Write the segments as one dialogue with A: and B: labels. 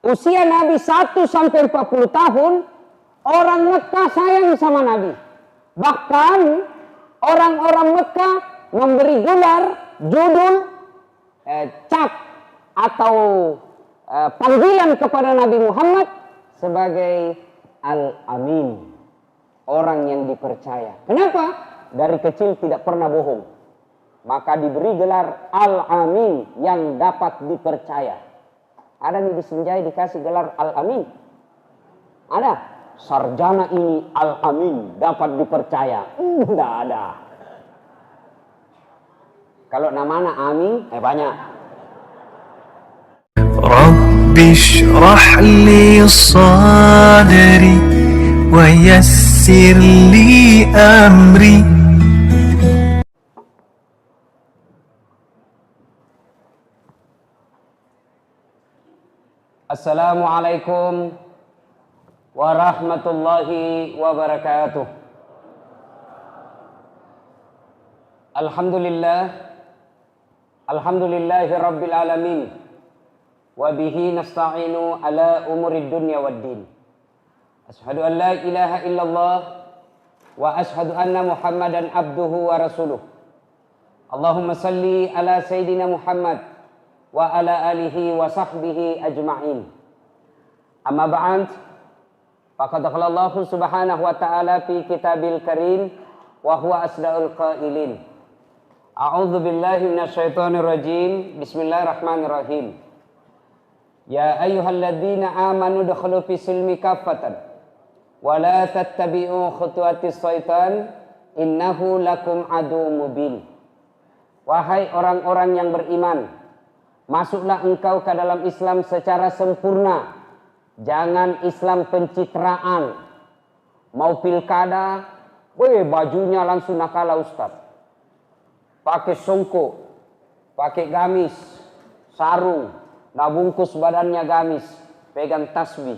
A: usia Nabi 1 sampai 40 tahun, orang Mekah sayang sama Nabi. Bahkan orang-orang Mekah memberi judul cap atau panggilan kepada Nabi Muhammad sebagai Al-Amin, orang yang dipercaya. Kenapa? Dari kecil tidak pernah bohong, maka diberi gelar Al-Amin, yang dapat dipercaya. Ada nih di Senjai dikasih gelar Al-Amin? Ada? Sarjana ini Al-Amin, dapat dipercaya? Tidak ada. Kalau namanya Amin, banyak.
B: Rabbi shrah li sadri wa yassir li amri.
A: Assalamualaikum warahmatullahi wabarakatuh. Alhamdulillahi rabbil alamin. Wa bihi nasta'inu ala umurid dunya waddin. Ashhadu an la ilaha illallah wa ashhadu anna Muhammadan abduhu wa rasuluh. Allahumma salli ala Sayyidina Muhammad wa ala alihi wa sahbihi ajma'in. Amma ba'd, faqad qala Allah subhanahu wa ta'ala fi kitabil karim wa huwa asdaqul qailin. A'udzu billahi minasyaitonir rajim. Bismillahirrahmanirrahim. Ya ayyuhalladzina amanu udkhulu fis silmi kaffatan wa la tattabi'u khutuwatis syaitan innahu lakum aduwwum mubin. Wahai orang-orang yang beriman, masuklah engkau ke dalam Islam secara sempurna. Jangan Islam pencitraan. Mau pilkada, bajunya langsung nakala ustaz. Pakai songkok, pakai gamis, sarung, dah bungkus badannya gamis, pegang tasbih,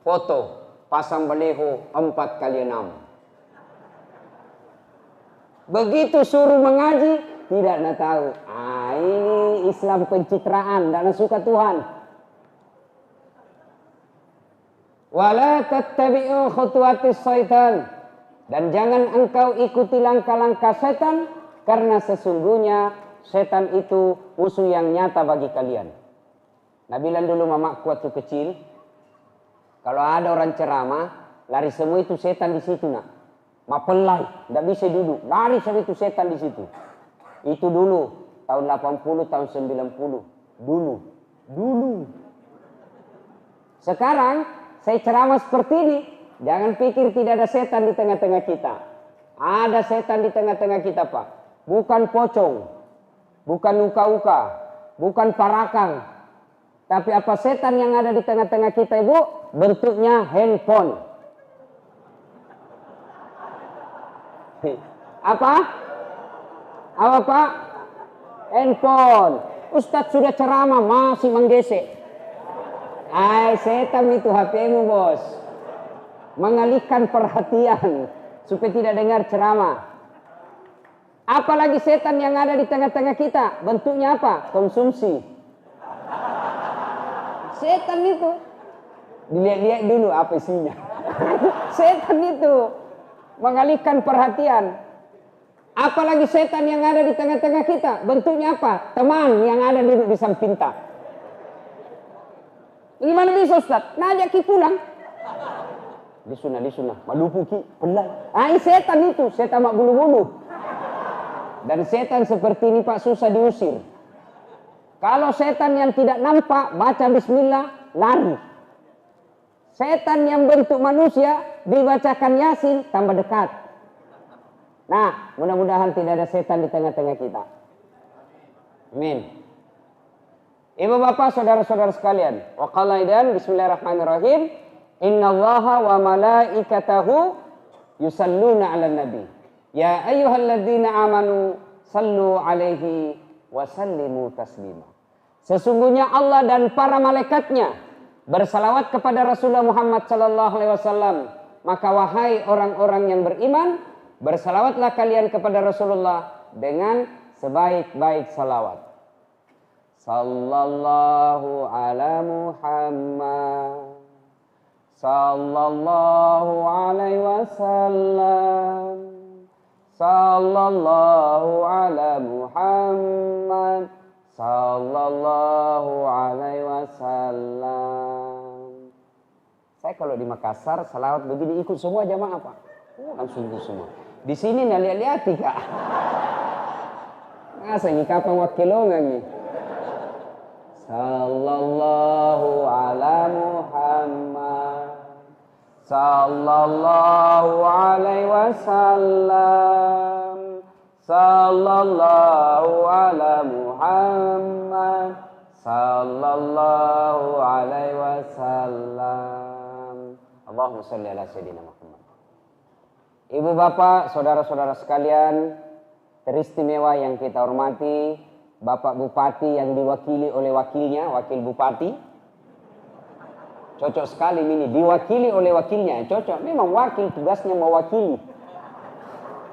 A: foto, pasang baleho 4x6. Begitu suruh mengaji, tidak nak tahu. Ini Islam pencitraan, tidak suka Tuhan. Wala tattabi'u khutuwatis syaitan, dan jangan engkau ikuti langkah-langkah setan, karena sesungguhnya setan itu musuh yang nyata bagi kalian. Nabilan dulu mamaku waktu kecil, kalau ada orang ceramah, lari semua itu setan di situ nak. Mapelai, tidak bisa duduk, lari semua itu setan di situ. Itu dulu tahun 80, tahun 90, dulu. Sekarang saya ceramah seperti ini, jangan pikir tidak ada setan di tengah-tengah kita. Ada setan di tengah-tengah kita, Pak. Bukan pocong, bukan uka-uka, bukan parakang. Tapi apa setan yang ada di tengah-tengah kita, Ibu? Bentuknya handphone. Apa? Apa, Pak? Handphone. Ustadz sudah ceramah masih menggesek. Setan itu HP-mu, bos. Mengalihkan perhatian supaya tidak dengar ceramah. Apalagi setan yang ada di tengah-tengah kita, bentuknya apa? Konsumsi. Setan itu, dilihat-lihat dulu apa isinya. Setan itu mengalihkan perhatian. Apalagi setan yang ada di tengah-tengah kita, bentuknya apa? Teman yang ada duduk di samping kita. Gimana bisa, Ustaz? Ngajak ki pulang. Di sunah, malupu ki, pelai. Setan itu, setan mak bulu-bulu. Dan setan seperti ini, Pak, susah diusir. Kalau setan yang tidak nampak, baca bismillah, lari. Setan yang bentuk manusia, dibacakan Yasin, tambah dekat. Nah, mudah-mudahan tidak ada setan di tengah-tengah kita. Amin. Ibu bapak, saudara-saudara sekalian. Wa qala idan, bismillahirrahmanirrahim. Innallaha wa malaikatahu yusalluna 'alan nabi. Ya ayyuhalladzina amanu sallu alaihi wa sallimu taslima. Sesungguhnya Allah dan para malaikatnya bersalawat kepada Rasulullah Muhammad sallallahu alaihi wasallam. Maka wahai orang-orang yang beriman, bersalawatlah kalian kepada Rasulullah dengan sebaik-baik salawat. sallallahu ala Muhammad, sallallahu alaihi wasallam, sallallahu ala Muhammad, sallallahu alaihi wasallam. Saya kalau di Makassar salawat begini ikut semua jamaah Pak. Langsung ikut semua. Di sini nggak lihat-lihati Kak. Masa ini kapan wakilongan nih? Sallallahu ala Muhammad, sallallahu alaihi wasallam, sallallahu ala Muhammad, sallallahu alaihi wasallam. Allahumma shalli ala sayyidina Muhammad. Ibu bapak, saudara-saudara sekalian, teristimewa yang kita hormati, Bapak Bupati yang diwakili oleh wakilnya, wakil bupati. Cocok sekali ini, diwakili oleh wakilnya, cocok. Memang wakil tugasnya mewakili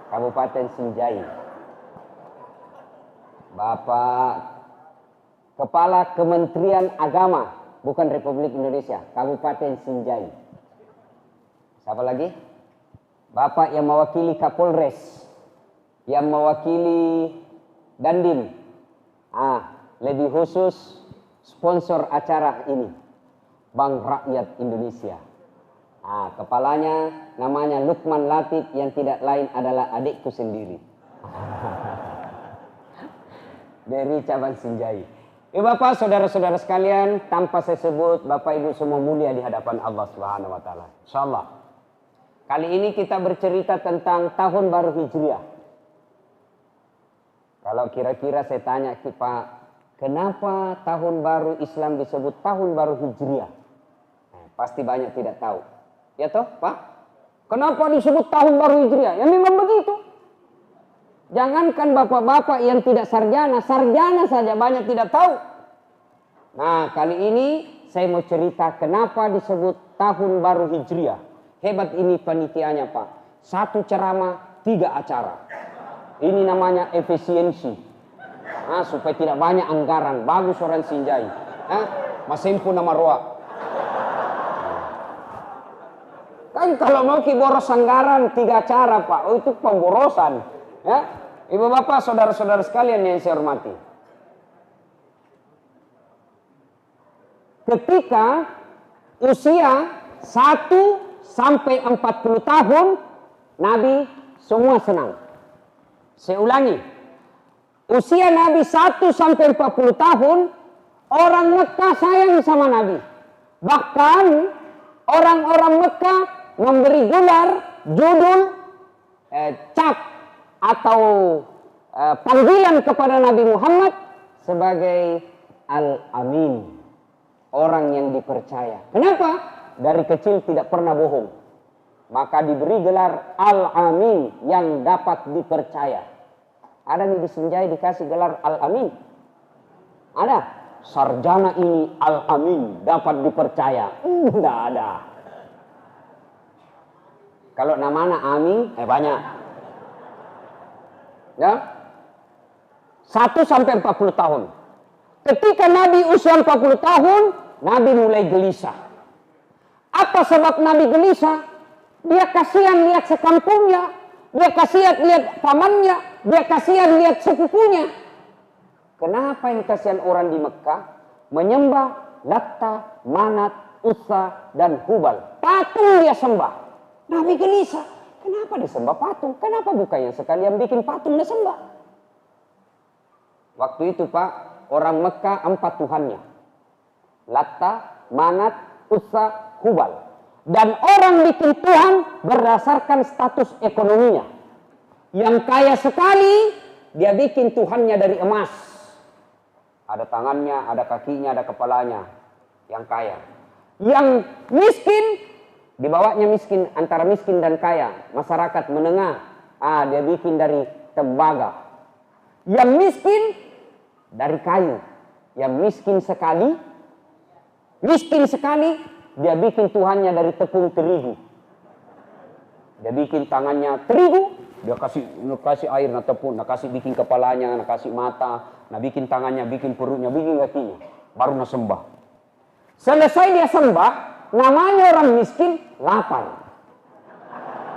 A: Kabupaten Sinjai. Bapak Kepala Kementerian Agama, bukan Republik Indonesia, Kabupaten Sinjai. Siapa lagi? Bapak yang mewakili Kapolres, yang mewakili Dandim. Lebih khusus sponsor acara ini, Bank Rakyat Indonesia. Kepalanya namanya Lukman Latif, yang tidak lain adalah adikku sendiri. Dari cabang Sinjai. Bapak, saudara-saudara sekalian, tanpa saya sebut, Bapak Ibu semua mulia di hadapan Allah Subhanahu wa taala. Insyaallah. Kali ini kita bercerita tentang tahun baru Hijriah. Kalau kira-kira saya tanya Pak, kenapa tahun baru Islam disebut tahun baru Hijriah? Pasti banyak tidak tahu. Ya toh, Pak? Kenapa disebut tahun baru Hijriah? Ya memang begitu. Jangankan bapak-bapak yang tidak sarjana, sarjana saja banyak tidak tahu. Nah, kali ini saya mau cerita kenapa disebut tahun baru Hijriah. Hebat ini panitianya Pak. 1 ceramah, 3 acara. Ini namanya efisiensi. Supaya tidak banyak anggaran. Bagus orang Sinjai. Masempu nama roa. Kan kalau mau boros anggaran 3 acara Pak, itu pemborosan. Ya. Ibu bapak, saudara-saudara sekalian yang saya hormati. Ketika usia 1 sampai 40 tahun, Nabi semua senang. Saya ulangi. Usia Nabi 1 sampai 40 tahun, orang Mekah sayang sama Nabi. Bahkan orang-orang Mekah memberi gelar, judul, cap atau panggilan kepada Nabi Muhammad sebagai Al-Amin, orang yang dipercaya. Kenapa? Dari kecil tidak pernah bohong, maka diberi gelar Al-Amin, yang dapat dipercaya. Ada nih di Sinjai dikasih gelar Al-Amin? Ada? Sarjana ini Al-Amin, dapat dipercaya? Tidak ada. Kalau namanya Amin, banyak. Ya, 1 sampai 40 tahun. Ketika Nabi usia 40 tahun, Nabi mulai gelisah. Apa sebab Nabi gelisah? Dia kasihan lihat sekampungnya, dia kasihan lihat pamannya, dia kasihan lihat sepupunya. Kenapa yang kasihan orang di Mekah menyembah Latta, Manat, Uzza dan Hubal? Patung dia sembah. Nabi gelisah. Kenapa disembah patung? Kenapa bukannya sekalian bikin patung disembah? Waktu itu Pak, orang Mekah 4 tuhannya. Latta, Manat, Uzza, Hubal. Dan orang bikin Tuhan berdasarkan status ekonominya. Yang kaya sekali, dia bikin Tuhannya dari emas. Ada tangannya, ada kakinya, ada kepalanya. Yang kaya. Yang miskin, dibawanya miskin, antara miskin dan kaya, masyarakat menengah, dia bikin dari tembaga. Yang miskin dari kayu. Yang miskin sekali, dia bikin Tuhannya dari tepung terigu. Dia bikin tangannya terigu, Dia kasih air, nak tepung, nak kasih bikin kepalanya, nak kasih mata, nak bikin tangannya, bikin perutnya, bikin kakinya. Baru nak sembah. Selesai dia sembah, namanya orang miskin lapar.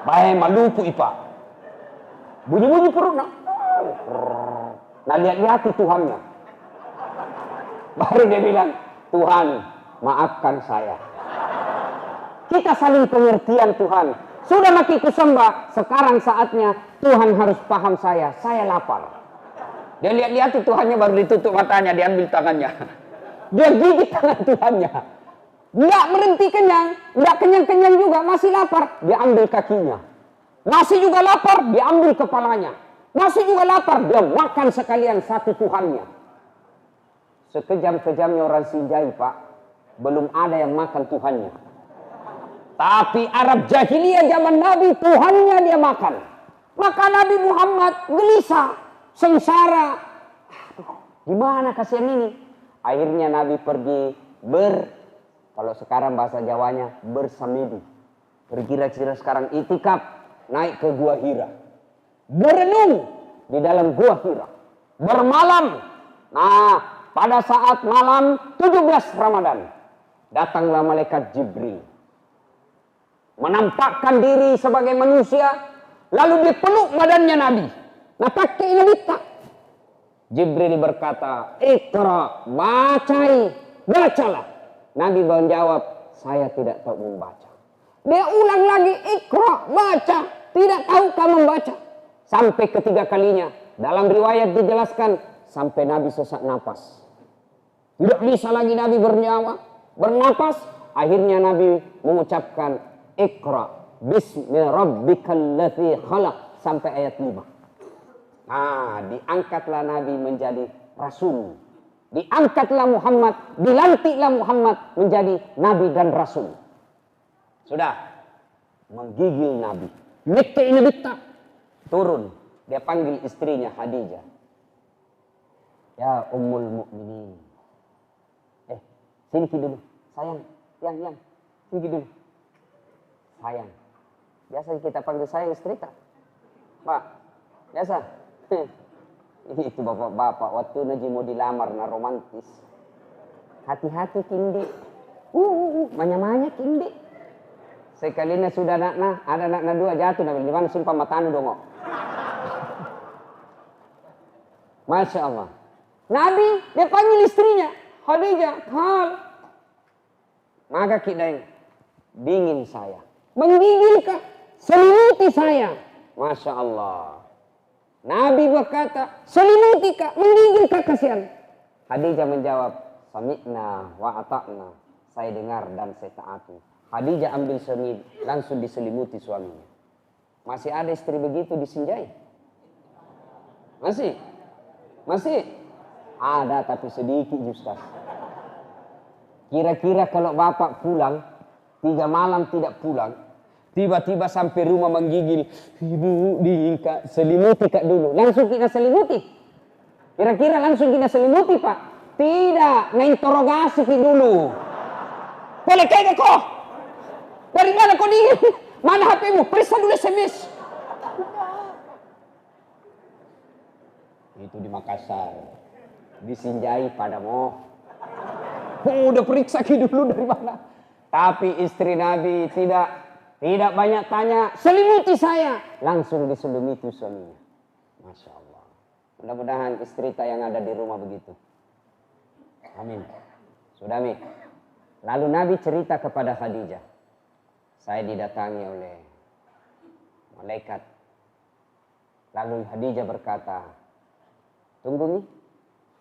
A: Baik maluku ipa. Bunyi-bunyi perut nak. Nah lihat-lihat Tuhannya. Baru dia bilang, Tuhan maafkan saya. Kita saling pengertian Tuhan. Sudah makiku sembah, sekarang saatnya Tuhan harus paham saya lapar. Dia lihat-lihat Tuhannya, baru ditutup matanya, diambil tangannya. Dia gigit tangan Tuhannya. Nggak berhenti kenyang, nggak kenyang-kenyang juga, masih lapar. Dia ambil kakinya. Masih juga lapar, dia ambil kepalanya. Masih juga lapar, dia makan sekalian satu Tuhannya. Sekejam-kejamnya orang Sinjai, Pak, belum ada yang makan Tuhannya. Tapi Arab jahiliyah zaman Nabi, Tuhannya dia makan. Maka Nabi Muhammad gelisah, sengsara. Gimana kasihan ini? Akhirnya Nabi pergi kalau sekarang bahasa Jawanya, bersamedi. Berkira-kira sekarang itikaf, naik ke Gua Hira. Berenung di dalam Gua Hira. Bermalam. Nah, pada saat malam 17 Ramadan, datanglah malaikat Jibril. Menampakkan diri sebagai manusia, lalu dipeluk badannya Nabi. Nah, pakai ini tak. Jibril berkata, Iqra, bacalah. Nabi menjawab, saya tidak tahu membaca. Dia ulang lagi, Iqra, baca, tidak tahu kamu membaca. Sampai ketiga kalinya, dalam riwayat dijelaskan, sampai Nabi sesak napas. Tidak bisa lagi Nabi bernapas. Akhirnya Nabi mengucapkan, Iqra bismi rabbikal ladzi khalaq sampai ayat 5. Nah, diangkatlah Nabi menjadi rasul. Diangkatlah Muhammad, dilantiklah Muhammad menjadi nabi dan rasul. Sudah menggigil Nabi. Mekka ini bitta. Turun, dia panggil istrinya Khadijah. Ya Ummul Mukminin. Sini dulu, sayang. Yang, sini dulu. Sayang. Biasa kita panggil sayang istri tak? Pak, biasa. Itu bapak-bapak waktu Naji mau dilamar na romantis. Hati-hati kindi. Manya-manya kindi. Sekalinya sudah ada nakna dua jatuh nabi di mana simpang matanu dongo. Masya Allah. Nabi dia panggil istrinya Khadijah, hal. Maka kita dingin saya. Menggigil kak, selimuti saya. Masya Allah. Nabi berkata, selimuti kak, menggigil kak kasihan. Khadijah menjawab, sami'na wa ata'na. Saya dengar dan saya taati. Khadijah ambil semid, langsung diselimuti suaminya. Masih ada istri begitu di Sinjai? Masih? Ada tapi sedikit Ustaz. Kira-kira kalau bapak pulang, 3 malam tidak pulang, tiba-tiba sampai rumah menggigil, ibu selimuti kak dulu. Langsung kita selimuti. Kira-kira langsung kita selimuti pak? Tidak, menginterogasi dulu. Boleh kayak kok? Dari mana kau dingin? Mana HP-mu? Periksa dulu SMS. Itu di Makassar. Di Sinjai pada mau. Udah periksa dulu dari mana? Tapi istri Nabi tidak banyak tanya. Selimuti saya. Langsung diselimuti suaminya. Masya Allah. Mudah-mudahan istri kita yang ada di rumah begitu. Amin. Sudah Mi. Lalu Nabi cerita kepada Khadijah. Saya didatangi oleh malaikat. Lalu Khadijah berkata, tunggu Mi.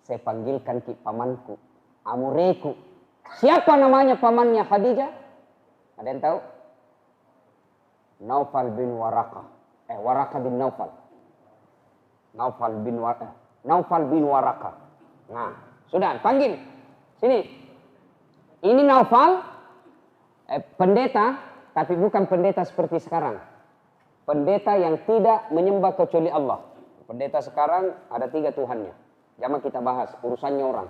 A: Saya panggilkan pamanku. Amureku. Siapa namanya pamannya Khadijah? Ada yang tahu? Naufal bin Waraqah. Waraqah bin Naufal. Naufal bin Waraqah. Nah, sudah panggil. Sini. Ini Naufal pendeta, tapi bukan pendeta seperti sekarang. Pendeta yang tidak menyembah kecuali Allah. Pendeta sekarang ada 3 Tuhannya. Jangan kita bahas urusannya orang.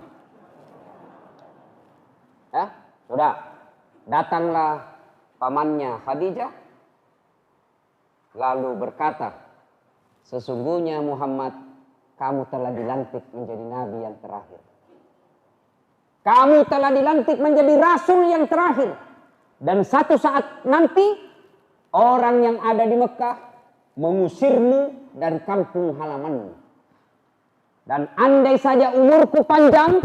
A: Ya, sudah. Datanglah pamannya Khadijah lalu berkata Sesungguhnya Muhammad, kamu telah dilantik menjadi nabi yang terakhir. Kamu telah dilantik menjadi rasul yang terakhir. Dan satu saat nanti, orang yang ada di Mekah mengusirmu dari kampung halamanmu. Dan andai saja umurku panjang,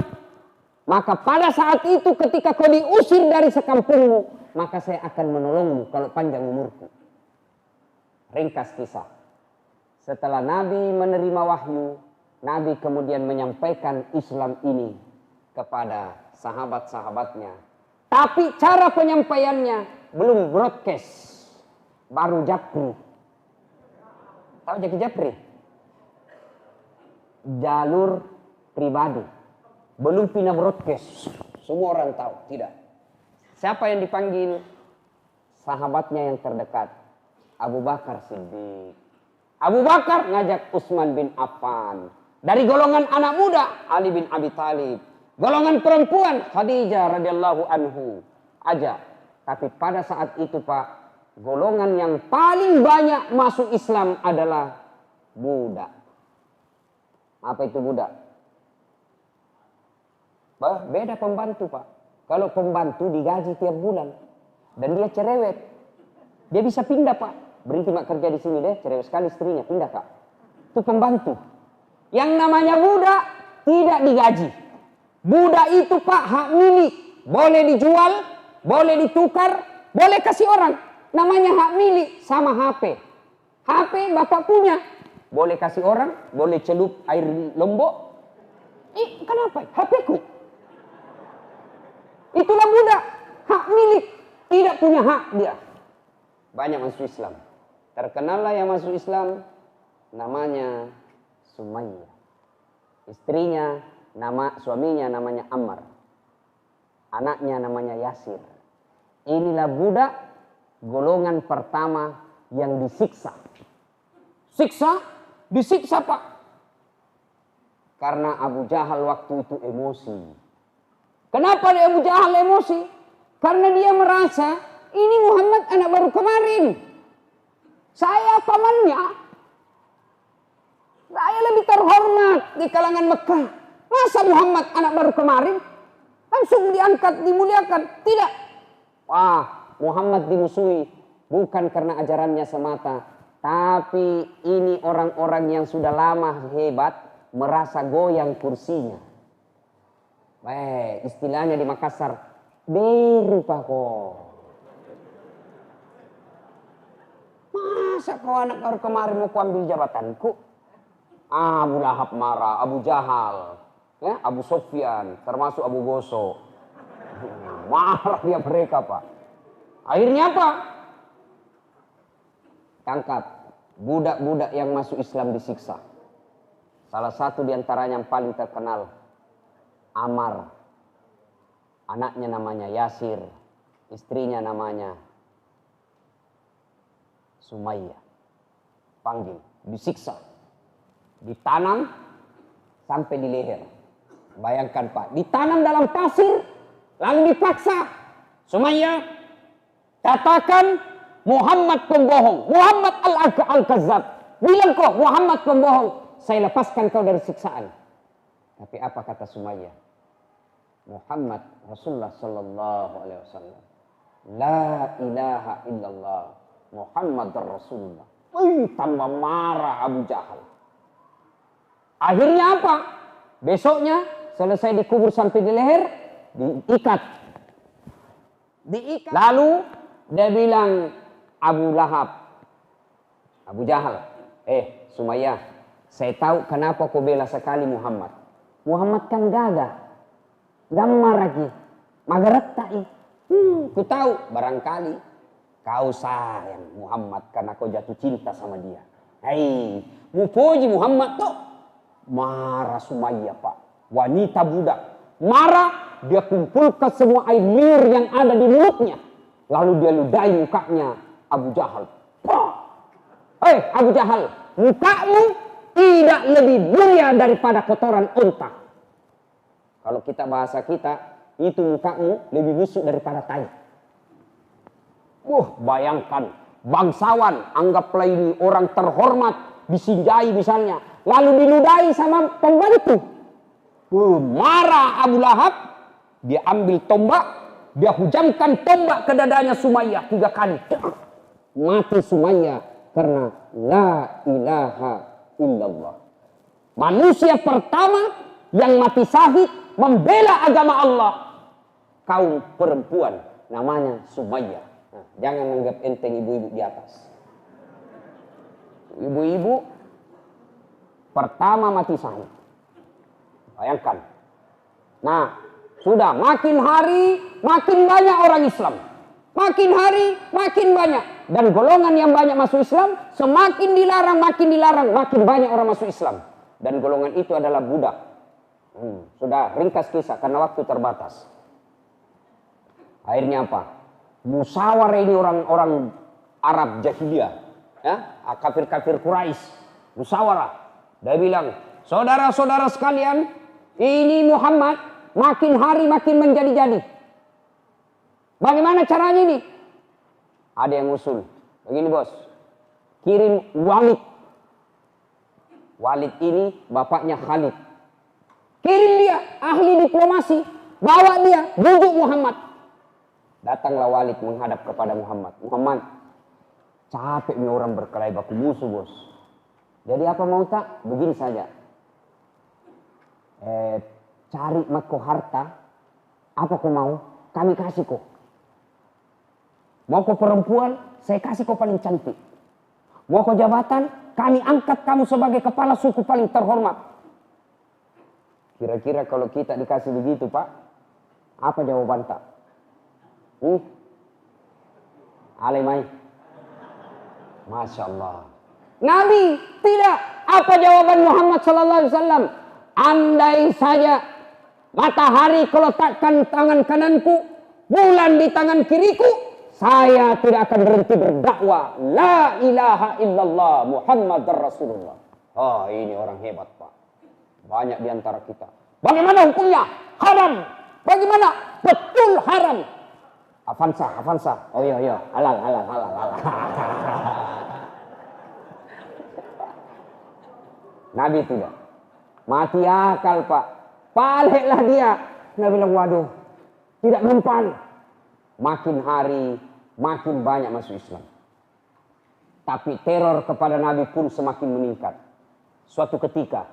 A: maka pada saat itu ketika kau diusir dari sekampungmu, maka saya akan menolongmu kalau panjang umurku. Ringkas kisah. Setelah Nabi menerima wahyu, Nabi kemudian menyampaikan Islam ini kepada sahabat-sahabatnya. Tapi cara penyampaiannya belum broadcast, baru japri. Tahu japri? Jalur pribadi, belum pindah broadcast. Semua orang tahu, tidak. Siapa yang dipanggil? Sahabatnya yang terdekat, Abu Bakar Siddiq. Abu Bakar ngajak Utsman bin Affan. Dari golongan anak muda, Ali bin Abi Thalib. Golongan perempuan, Khadijah radhiyallahu anhu. Aja. Tapi pada saat itu Pak, golongan yang paling banyak masuk Islam adalah budak. Apa itu budak? Beda pembantu Pak. Kalau pembantu digaji tiap bulan dan dia cerewet, dia bisa pindah Pak. Berhenti mak kerja di sini deh, cerewet sekali istrinya, pindah Kak. Itu pembantu. Yang namanya budak tidak digaji. Budak itu Pak hak milik, boleh dijual, boleh ditukar, boleh kasih orang. Namanya hak milik sama HP. HP bapak punya, boleh kasih orang, boleh celup air lombok. Kenapa? HP ku. Itulah budak, hak milik, tidak punya hak dia. Banyak masuk Islam. Terkenallah yang masuk Islam, namanya Sumayyah. Istrinya, suaminya namanya Ammar. Anaknya namanya Yasir. Inilah budak golongan pertama yang disiksa. Disiksa Pak. Karena Abu Jahal waktu itu emosi. Kenapa dia Abu Jahal emosi? Karena dia merasa ini Muhammad anak baru kemarin. Saya pamannya. Saya lebih terhormat di kalangan Mekah. Masa Muhammad anak baru kemarin langsung diangkat, dimuliakan? Tidak. Wah, Muhammad dimusuhi bukan karena ajarannya semata, tapi ini orang-orang yang sudah lama hebat merasa goyang kursinya. Istilahnya di Makassar, berupa kok. Masa kau anak baru kemarin mau kuambil jabatanku? Abu Lahab marah, Abu Jahal, ya, Abu Sufyan, termasuk Abu Goso. Marah dia mereka Pak. Akhirnya apa? Tangkap budak-budak yang masuk Islam disiksa. Salah satu diantaranya yang paling terkenal, Ammar. Anaknya namanya Yasir, istrinya namanya Sumayyah. Panggil, disiksa, ditanam sampai di leher. Bayangkan Pak, ditanam dalam pasir, lalu dipaksa. Sumayyah, katakan Muhammad pembohong, Muhammad al-Kazzab. Bilang kok Muhammad pembohong, saya lepaskan kau dari siksaan. Tapi apa kata Sumayyah? Muhammad Rasulullah sallallahu alaihi wasallam. La ilaha illallah Muhammad Rasulullah. Tambah marah Abu Jahal. Akhirnya apa? Besoknya selesai dikubur sampai di leher, diikat. Lalu dia bilang Abu Lahab, Abu Jahal, Sumayyah, saya tahu kenapa kau bela sekali Muhammad. Muhammad kan gagah, gamar lagi, magaretai. Ku tahu barangkali kau sayang Muhammad karena kau jatuh cinta sama dia. Mupuji Muhammad tuh. Marah Sumayyah Pak, wanita budak. Marah, dia kumpulkan semua air liur yang ada di mulutnya. Lalu dia ludahi mukanya Abu Jahal. Abu Jahal, mukamu tidak lebih mulia daripada kotoran unta. Kalau kita bahasa kita, itu mukamu lebih busuk daripada tai. Bayangkan, bangsawan, anggaplah ini orang terhormat disinjai misalnya, lalu dinudai sama pembantu. Marah Abu Lahab, dia ambil tombak, dia hujamkan tombak ke dadanya Sumayyah 3 kali. Mati Sumayyah karena la ilaha illallah. Manusia pertama yang mati syahid membela agama Allah, kaum perempuan namanya Sumayyah. Nah, jangan anggap enteng ibu-ibu di atas. Ibu-ibu pertama mati syahid. Bayangkan. Nah, sudah makin hari makin banyak orang Islam. Makin hari makin banyak. Dan golongan yang banyak masuk Islam semakin dilarang, makin banyak orang masuk Islam. Dan golongan itu adalah budak. Sudah ringkas kisah karena waktu terbatas. Akhirnya apa? Musyawarah ini orang-orang Arab jahiliyah, ya, kafir-kafir Quraisy, musyawarah. Dia bilang, saudara-saudara sekalian, ini Muhammad makin hari makin menjadi-jadi. Bagaimana caranya ini? Ada yang usul. Begini bos, kirim Walid. Walid ini bapaknya Khalid. Kirim dia, ahli diplomasi. Bawa dia, bujuk Muhammad. Datanglah Walid menghadap kepada Muhammad. Muhammad, capek nih orang berkelahi baku musuh bos. Jadi apa mau tak? Begini saja. Cari mako harta. Apa kau mau? Kami kasih kau. Mau kau perempuan? Saya kasih kau paling cantik. Mau kau jabatan? Kami angkat kamu sebagai kepala suku paling terhormat. Kira-kira kalau kita dikasih begitu Pak, apa jawaban tak? Alemai. Masya Allah. Nabi tidak. Apa jawaban Muhammad sallallahu alaihi wasallam? Andai saja matahari kalau takkan tangan kananku, bulan di tangan kiriku, saya tidak akan berhenti berdakwah. La ilaha illallah Muhammad Rasulullah. Oh, ini orang hebat Pak. Banyak di antara kita. Bagaimana hukumnya? Haram. Bagaimana? Betul haram. Avanza. Oh iya. Halal. Nabi tidak. Mati akal Pak. Paliklah dia. Nabi bilang waduh. Tidak mempan. Makin hari makin banyak masuk Islam. Tapi teror kepada Nabi pun semakin meningkat. Suatu ketika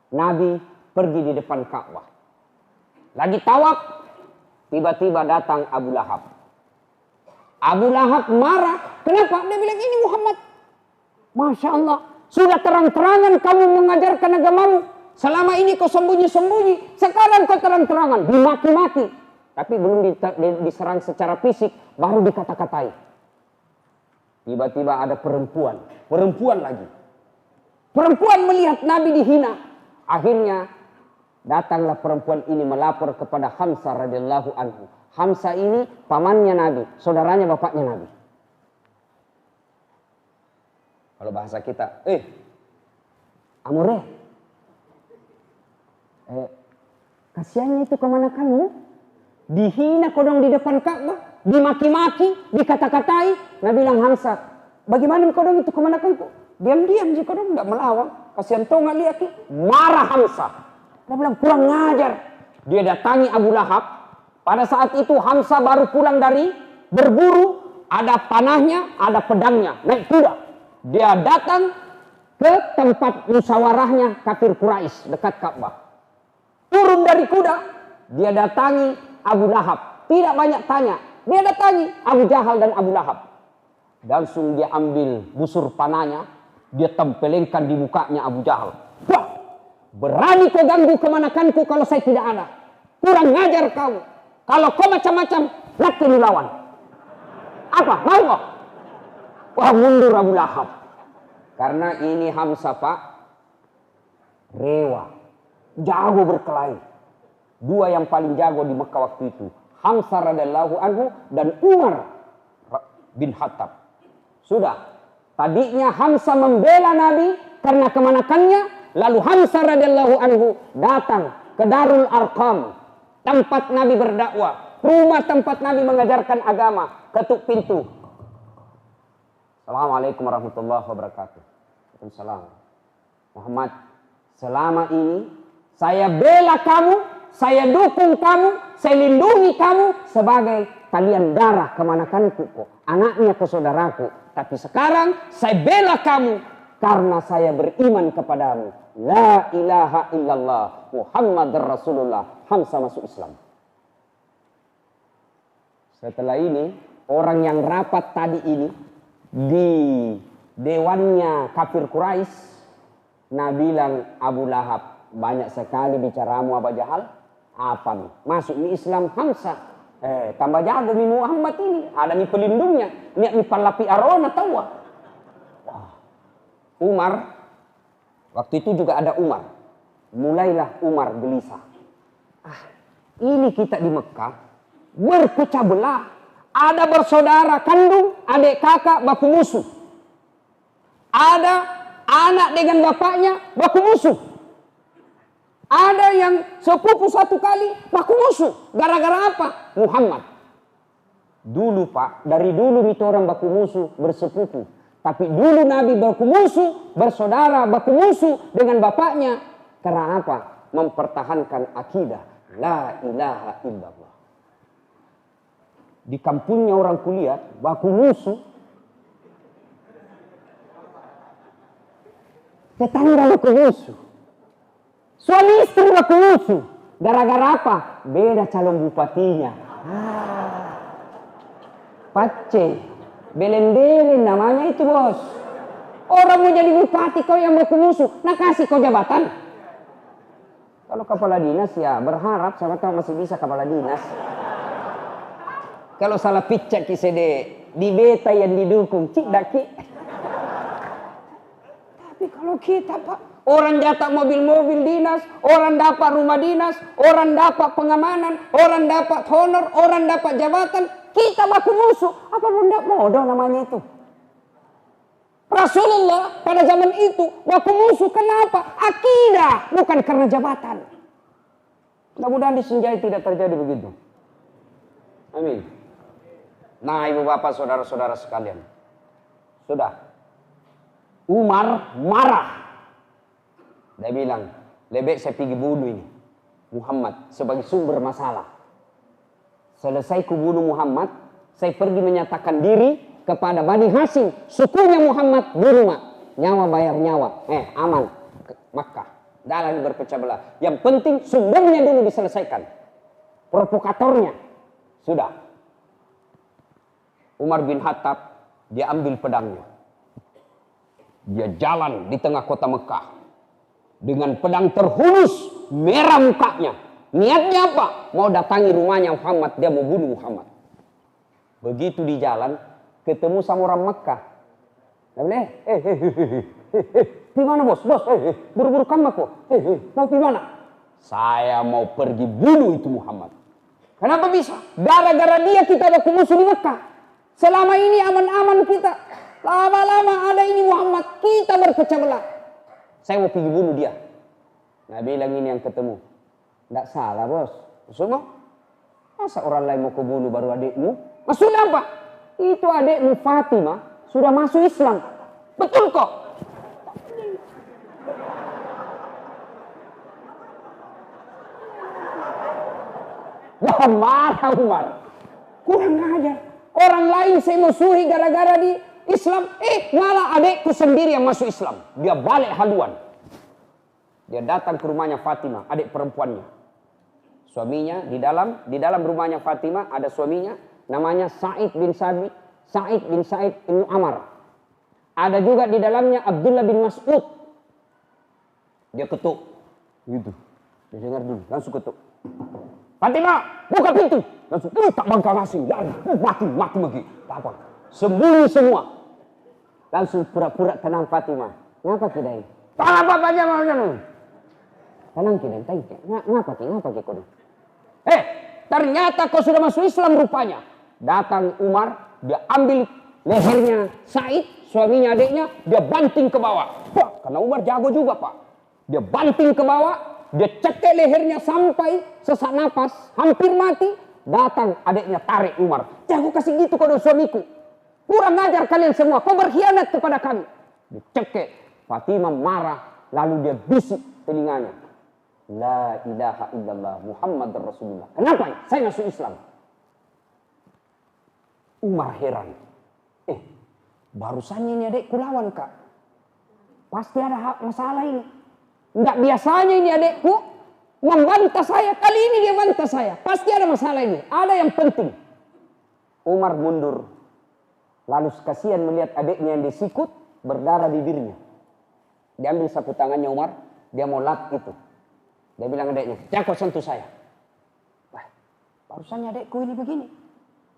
A: Nabi pergi di depan Ka'bah. Lagi tawaf. Tiba-tiba datang Abu Lahab. Abu Lahab marah. Kenapa? Dia bilang ini Muhammad. Masya Allah. Sudah terang-terangan kamu mengajarkan agamamu. Selama ini kau sembunyi-sembunyi. Sekarang kau terang-terangan. Dimaki-maki. Tapi belum diserang secara fisik. Baru dikata-katai. Tiba-tiba ada perempuan. Perempuan lagi. Perempuan melihat Nabi dihina. Akhirnya datanglah perempuan ini melapor kepada Hamzah radhiyallahu anhu. Hamzah ini pamannya Nabi, saudaranya bapaknya Nabi. Kalau bahasa kita, Amore, kasihannya itu kemanakanmu? Dihina kodong di depan Ka'bah, dimaki-maki, dikata-katai. Nabi bilang Hamzah, bagaimana kodong itu kemanakanku? Diam-diam sih kodong tidak melawan. Kasihan toh nggak lihat. Marah Hamzah. Dia bilang kurang ngajar. Dia datangi Abu Lahab. Pada saat itu Hamzah baru pulang dari berburu. Ada panahnya, ada pedangnya. Naik kuda. Dia datang ke tempat musyawarahnya kafir Quraisy dekat Ka'bah. Turun dari kuda. Dia datangi Abu Lahab. Tidak banyak tanya. Dia datangi Abu Jahal dan Abu Lahab. Langsung dia ambil busur panahnya. Dia tempelengkan di mukanya Abu Jahal. Wah, berani kau ganggu kemanakanku kalau saya tidak ada. Kurang ngajar kamu. Kalau kau macam-macam, laki lu lawan. Apa? Mau kau? Wah, mundur Abu Lahab. Karena ini Hamzah Pak, rewa, jago berkelahi. Dua yang paling jago di Mekah waktu itu. Hamzah radhiyallahu anhu dan Umar bin Khattab. Sudah. Tadinya Hamzah membela Nabi karena kemanakannya. Lalu Hamzah radhiyallahu anhu datang ke Darul Arqam. Tempat Nabi berdakwah. Rumah tempat Nabi mengajarkan agama. Ketuk pintu. Assalamualaikum warahmatullahi wabarakatuh. Waalaikumsalam. Muhammad, selama ini saya bela kamu, saya dukung kamu, saya lindungi kamu sebagai kalian darah kemanakanku kok, anaknya ke saudaraku. Tapi sekarang saya bela kamu karena saya beriman kepadamu. La ilaha illallah Muhammad Rasulullah. Hamzah masuk Islam. Setelah ini, orang yang rapat tadi ini di dewannya kafir Quraisy, Nabi bilang, Abu Lahab, banyak sekali bicaramu Abu Jahal. Apa nih? Masuk di Islam Hamzah. Tambah jago mi Muhammad ini. Ada mi pelindungnya. Niat mi palapi arona tawa. Wah. Umar. Waktu itu juga ada Umar. Mulailah Umar gelisah. Ini kita di Mekah. Berpecah belah. Ada bersaudara kandung, adik kakak, baku musuh. Ada anak dengan bapaknya, baku musuh. Ada yang sepupu satu kali, baku musuh. Gara-gara apa? Muhammad. Dulu Pak, dari dulu itu orang baku musuh bersepupu. Tapi dulu Nabi baku musuh, bersaudara baku musuh dengan bapaknya. Karena apa? Mempertahankan akidah. La ilaha illallah. Di kampungnya orang kuliah, baku musuh. Tetangga baku musuh. Suami istri baku musuh. Gara-gara apa? Beda calon bupatinya. Pace. Belen-belen namanya itu bos. Orang mau jadi bupati kau yang baku musuh. Nah kasih kau jabatan. Kalau kepala dinas ya berharap sama kau masih bisa kepala dinas. Kalau salah picak kisede di beta yang didukung cik daki. Tapi kalau kita Pak, orang dapat mobil-mobil dinas, orang dapat rumah dinas, orang dapat pengamanan, orang dapat honor, orang dapat jabatan, kita baku musuh. Apa bunda bodoh namanya itu? Rasulullah pada zaman itu baku musuh kenapa? Akidah, bukan karena jabatan. Mudah-mudahan di Sinjai tidak terjadi begitu. Amin. Nah ibu bapak saudara-saudara sekalian. Sudah. Umar marah. Dia bilang, lebih saya pergi bunuh ini. Muhammad sebagai sumber masalah. Selesai kubunuh Muhammad, saya pergi menyatakan diri kepada Bani Hashim. Sukunya Muhammad di rumah. Nyawa bayar nyawa. Aman. Makkah. Dalam berpecah belah. Yang penting sumbernya dulu diselesaikan. Provokatornya. Sudah. Umar bin Khattab, dia ambil pedangnya. Dia jalan di tengah kota Mekah. Dengan pedang terhunus, merah mukanya. Niatnya apa? Mau datangi rumahnya Muhammad, dia mau bunuh Muhammad. Begitu di jalan, ketemu sama orang Mekah. Dia bilang, gimana bos? Buru-buru kamu kok. Mau gimana? Saya mau pergi bunuh itu Muhammad. Kenapa bisa? Gara-gara dia kita ada musuh di Mekah. Selama ini aman-aman kita. Lama-lama ada ini Muhammad. Kita berpecah belah. Saya mau pergi bunuh dia. Nah bilang ini yang ketemu. Tidak salah bos. Maksudnya? Masa orang lain mau kebunuh baru adikmu? Maksudnya apa? Itu adikmu Fatimah sudah masuk Islam. Betul kok? Wah marah Umar. Kurang ajar. Orang lain saya musuhi gara-gara di Islam. Malah adikku sendiri yang masuk Islam. Dia balik haluan. Dia datang ke rumahnya Fatimah, adik perempuannya. Suaminya di dalam rumahnya Fatimah ada suaminya namanya Sa'id bin Sa'id bin Amar. Ada juga di dalamnya Abdullah bin Mas'ud. Dia ketuk. Gitu. Dia dengar dulu, langsung ketuk. Fatimah, buka pintu. Langsung, tak bangka nasi. Mati lagi. Apa? Sembunyi semua. Langsung pura-pura tenang Fatimah. Ngapa kita ini? Apa aja mau tenang kita. Ngapa kau? Ternyata kau sudah masuk Islam rupanya. Datang Umar, dia ambil lehernya Said, suaminya adiknya, dia banting ke bawah. Karena Umar jago juga Pak. Dia banting ke bawah, dia cekek lehernya sampai sesak napas, hampir mati. Datang adiknya tarik Umar. Jangan kasih gitu kau suamiku. Kurang ajar kalian semua. Kau berkhianat kepada kami. Dicekek. Fatimah marah. lalu dia bisik telinganya. La ilaha illallah Muhammad Rasulullah. Kenapa saya masuk Islam? Umar heran. Barusannya ini adekku lawan kak. Pasti ada masalah ini. Enggak biasanya ini adekku membantah saya. Kali ini dia bantah saya. Pasti ada masalah ini. Ada yang penting. Umar mundur. Lalu kasihan melihat adiknya yang disikut berdarah bibirnya. Diambil sapu tangannya Umar. Dia mau lap itu. Dia bilang adiknya, jangan kau sentuh saya. Wah, barusannya adikku ini begini.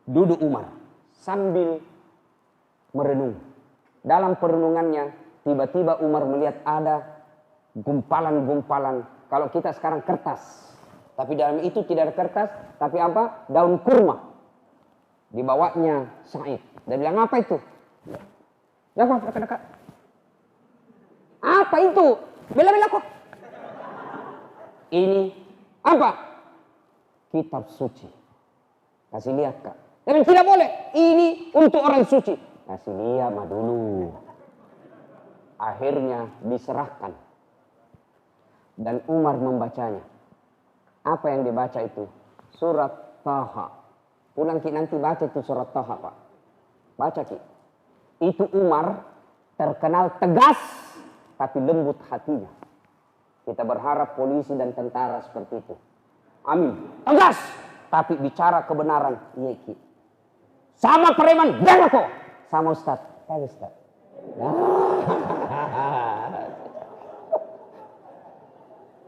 A: Duduk Umar sambil merenung. Dalam perenungannya tiba-tiba Umar melihat ada gumpalan-gumpalan. Kalau kita sekarang kertas. Tapi dalam itu tidak ada kertas. Tapi apa? Daun kurma. Dibawanya Sa'id. Dia bilang apa itu? Jangan dekat-dekat. Apa itu? Bela-bela kok. Ini apa? Kitab suci. Kasih lihat kak. Tapi tidak boleh. Ini untuk orang suci. Kasih lihat mah dulu. Akhirnya diserahkan. Dan Umar membacanya. Apa yang dibaca itu? Surat Taha. Pulang Ki nanti baca itu surat Taha pak. Baca Ki. Itu Umar terkenal tegas. Tapi lembut hatinya. Kita berharap polisi dan tentara seperti itu. Amin. Tegas. Tapi bicara kebenaran. Iya Ki. Sama preman. Jangan kok. Sama Ustaz. Pak Ustaz.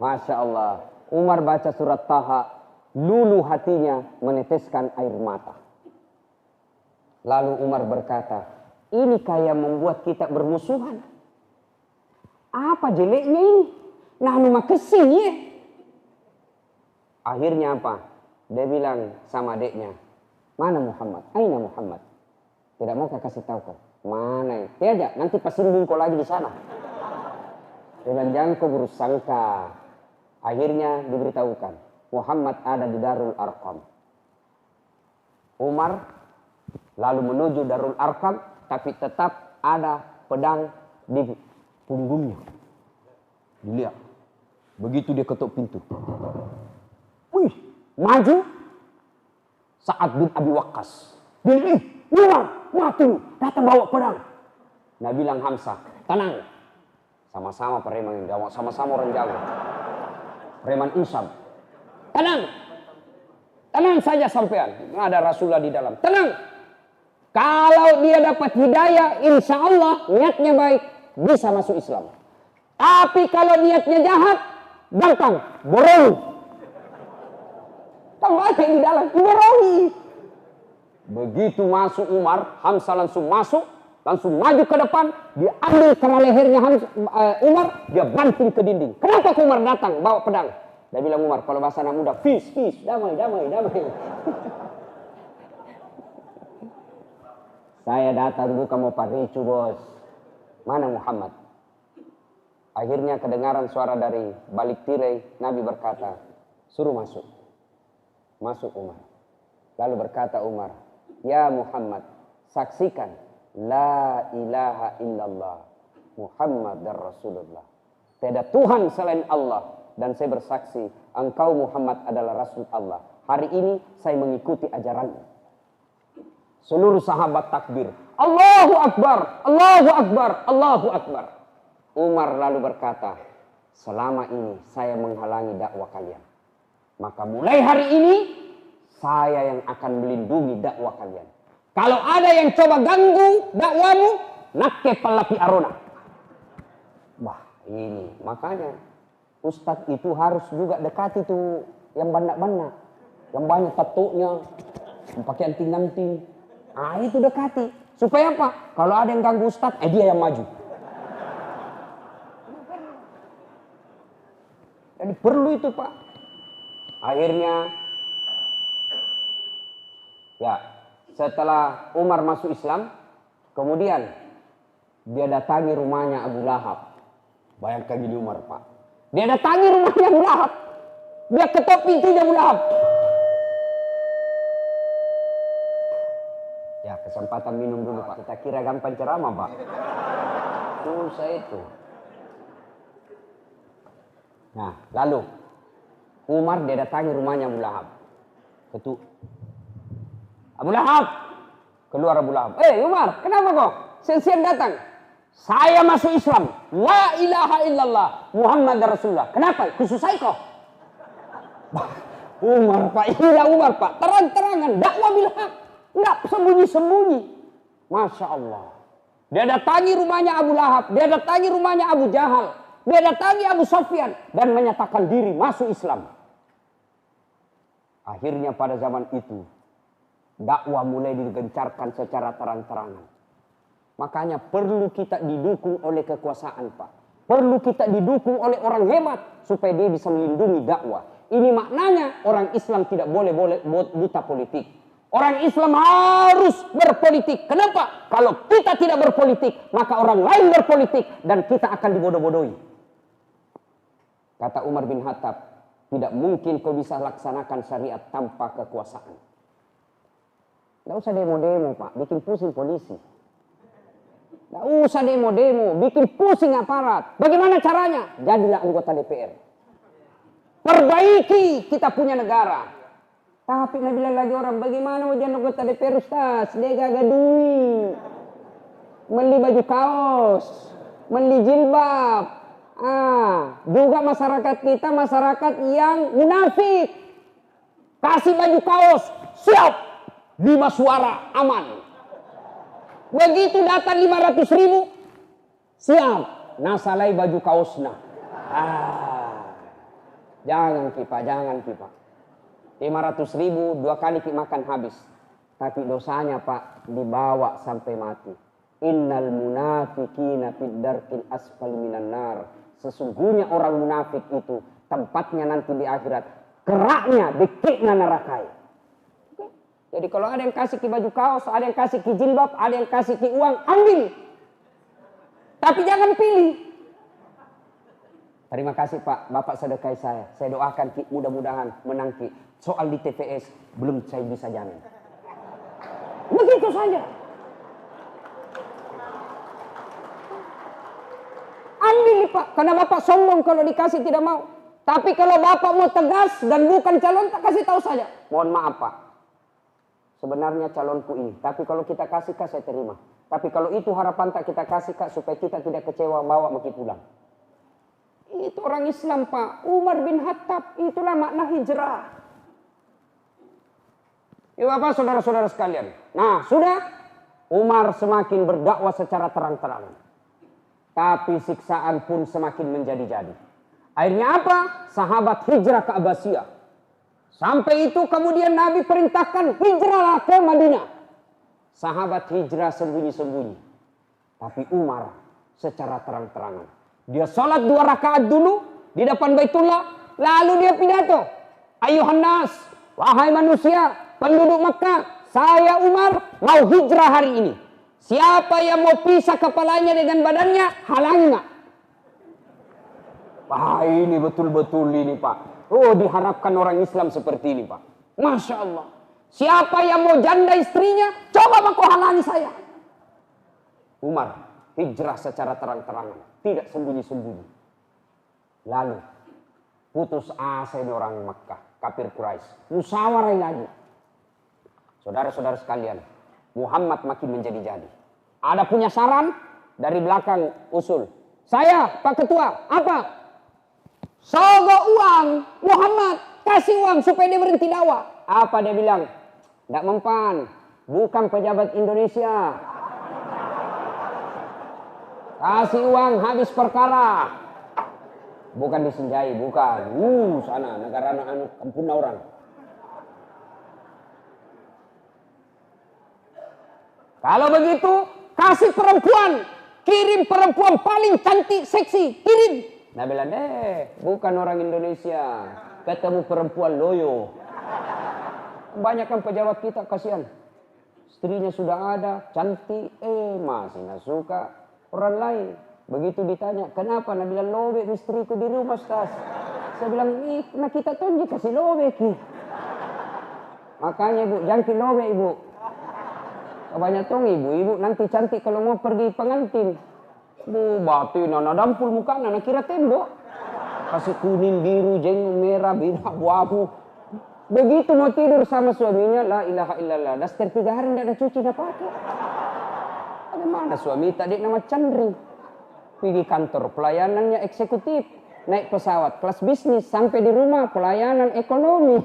A: Masya Allah. Umar baca surat Taha. Lulu hatinya meneteskan air mata. Lalu Umar berkata. Ini kayak membuat kita bermusuhan. Apa jeleknya ini? Nah, makasih ya. Akhirnya apa? Dia bilang sama adiknya. Mana Muhammad? Aina Muhammad? Tidak mau kasih tahu kau. Mana? Tidak, nanti pasindung kau lagi di sana. Dia bilang jangan kau bersangka. Akhirnya diberitahukan. Muhammad ada di Darul Arqam. Umar lalu menuju Darul Arqam. Tapi tetap ada pedang di punggungnya. Dilihat. Begitu dia ketuk pintu. Wih, maju. Sa'ad bin Abi Waqqas. Dia Umar, mati lu. Datang bawa pedang. Nah bilang Hamzah, tenang. Sama-sama preman yang Jawa, sama-sama orang Jawa. Preman Isam. Tenang. Tenang saja sampean. Ada Rasulullah di dalam. Tenang. Kalau dia dapat hidayah, insya Allah niatnya baik, bisa masuk Islam. Tapi kalau niatnya jahat, gampang, borongi. Tahu apa di dalam? Borongi. Begitu masuk Umar, Hamzah langsung masuk, langsung maju ke depan, dia ambil kera lehernya Umar, dia banting ke dinding. Kenapa Umar datang bawa pedang? Dia bilang Umar, kalau bahasa anak muda, peace, damai. Saya datang bukan mau paricu bos. Mana Muhammad? Akhirnya kedengaran suara dari balik tirai. Nabi berkata, suruh masuk. Masuk Umar. Lalu berkata Umar, ya Muhammad, saksikan. La ilaha illallah. Muhammad dan Rasulullah. Tidak Tuhan selain Allah. Dan saya bersaksi, engkau Muhammad adalah Rasul Allah. Hari ini saya mengikuti ajaranmu. Seluruh sahabat takbir. Allahu Akbar, Allahu Akbar, Allahu Akbar. Umar lalu berkata, selama ini saya menghalangi dakwah kalian. Maka mulai hari ini, saya yang akan melindungi dakwah kalian. Kalau ada yang coba ganggu dakwamu, nakke palapi arona. Wah ini, makanya Ustadz itu harus juga dekati tuh yang banyak-banyak. Yang banyak tatunya, yang pakai anting-anting. Itu dekati. Supaya apa? Kalau ada yang ganggu Ustadz, dia yang maju. Jadi perlu itu Pak. Akhirnya, ya setelah Umar masuk Islam, kemudian dia datangi rumahnya Abu Lahab. Bayangkan gini Umar Pak. Dia datangi rumahnya Abu Lahab. Dia ketok pintunya Abu Lahab. Ya kesempatan minum dulu Pak. Kita kira gampang ceramah Pak. Susah itu. Nah, lalu Umar dia datangi rumahnya Abu Lahab. Abu Lahab, keluar Abu Lahab. Umar, kenapa kok siang-siang datang? Saya masuk Islam. La ilaha illallah Muhammad Rasulullah. Kenapa? Kususai kok. Umar Pak, iya Umar Pak. Terang-terangan dakwah bil haq. Enggak sembunyi-sembunyi. Masya Allah. Dia datangi rumahnya Abu Lahab. Dia datangi rumahnya Abu Jahal. Dia datangi Abu Sufyan. Dan menyatakan diri masuk Islam. Akhirnya pada zaman itu. Dakwah mulai digencarkan secara terang-terangan. Makanya perlu kita didukung oleh kekuasaan Pak. Perlu kita didukung oleh orang hebat. Supaya dia bisa melindungi dakwah. Ini maknanya orang Islam tidak boleh buta politik. Orang Islam harus berpolitik. Kenapa? Kalau kita tidak berpolitik, maka orang lain berpolitik. Dan kita akan dibodoh-bodohi. Kata Umar bin Khattab, tidak mungkin kau bisa laksanakan syariat tanpa kekuasaan. Tidak usah demo-demo Pak, bikin pusing polisi. Tidak usah demo-demo, bikin pusing aparat. Bagaimana caranya? Jadilah anggota DPR. Perbaiki kita punya negara. Tapi nggak bilang lagi orang, bagaimana mau jadi anggota DPR Ustaz? Dia gak duit. Beli baju kaos, beli jilbab. Juga masyarakat kita masyarakat yang munafik. Kasih baju kaos, siap. 5 suara, aman. Begitu datang 500.000, siap. Nasalai baju kaosna. Jangan Pak. 500.000 2 kali makan habis. Tapi dosanya Pak dibawa sampai mati. Innal munafiqina fid darkil asfali minan nar. Sesungguhnya orang munafik itu tempatnya nanti di akhirat. Keraknya dikikna nerakai. Jadi kalau ada yang kasih ki baju kaos, ada yang kasih ki jilbab, ada yang kasih ki uang, ambil. Tapi jangan pilih. Terima kasih Pak, Bapak sedekah saya. Saya doakan ki mudah-mudahan menang ki. Soal di TPS belum saya bisa jamin. Begitu saja. Ambil Pak, karena Bapak sombong kalau dikasih tidak mau. Tapi kalau Bapak mau tegas dan bukan calon, tak kasih tahu saja. Mohon maaf Pak. Sebenarnya calonku ini. Tapi kalau kita kasih Kak, saya terima. Tapi kalau itu harapan tak kita kasih Kak, supaya kita tidak kecewa, bawa maki pulang. Itu orang Islam Pak. Umar bin Khattab, itulah makna hijrah. Ya Bapak, saudara-saudara sekalian. Nah, sudah. Umar semakin berdakwah secara terang-terangan. Tapi siksaan pun semakin menjadi-jadi. Akhirnya apa? Sahabat hijrah ke Abbasiyah. Sampai itu kemudian Nabi perintahkan hijrahlah ke Madinah. Sahabat hijrah sembunyi-sembunyi. Tapi Umar secara terang-terangan. Dia sholat 2 rakaat dulu di depan Baitullah. Lalu dia pidato. Ayuhan nas, wahai manusia, penduduk Makkah, saya Umar mau hijrah hari ini. Siapa yang mau pisah kepalanya dengan badannya, halangi nggak? Wah, ini betul-betul ini Pak. Oh, diharapkan orang Islam seperti ini Pak. Masya Allah. Siapa yang mau janda istrinya, coba Pak kau halangi saya. Umar hijrah secara terang-terangan, tidak sembunyi-sembunyi. Lalu putus asa ini orang Makkah, kafir Quraisy. Musyawarah lagi. Saudara-saudara sekalian, Muhammad makin menjadi-jadi. Ada punya saran dari belakang usul. Saya Pak Ketua, apa? Sogok uang, Muhammad kasih uang supaya dia berhenti dakwah. Apa dia bilang? Tidak mempan, bukan pejabat Indonesia. Kasih uang habis perkara. Bukan disenjai, bukan. Sana negara kampung orang. Kalau begitu, kasih perempuan. Kirim perempuan paling cantik, seksi. Kirim. Nah bilang, bukan orang Indonesia. Ketemu perempuan loyo. Banyak kan pejabat kita, kasihan. Istrinya sudah ada, cantik. Masih gak suka orang lain. Begitu ditanya, kenapa? Nah bilang, lobe istriku di rumah, Ustaz. Saya bilang, nah kita tunjuk kasih lobe ki. Makanya Ibu, jangan ki lobe Ibu. Kebanyakan ibu nanti cantik kalau mau pergi pengantin. Bu, batin, anak dampul mukanya, anak kira tembok. Kasih kuning, biru, jenggot merah, biru, abu-abu. Begitu mau tidur sama suaminya, la ilaha illallah. Daster 3 hari tidak ada cuci, tidak pakai. Bagaimana suami tadi nama Chandri. Pergi kantor, pelayanannya eksekutif. Naik pesawat, kelas bisnis. Sampai di rumah, pelayanan ekonomi.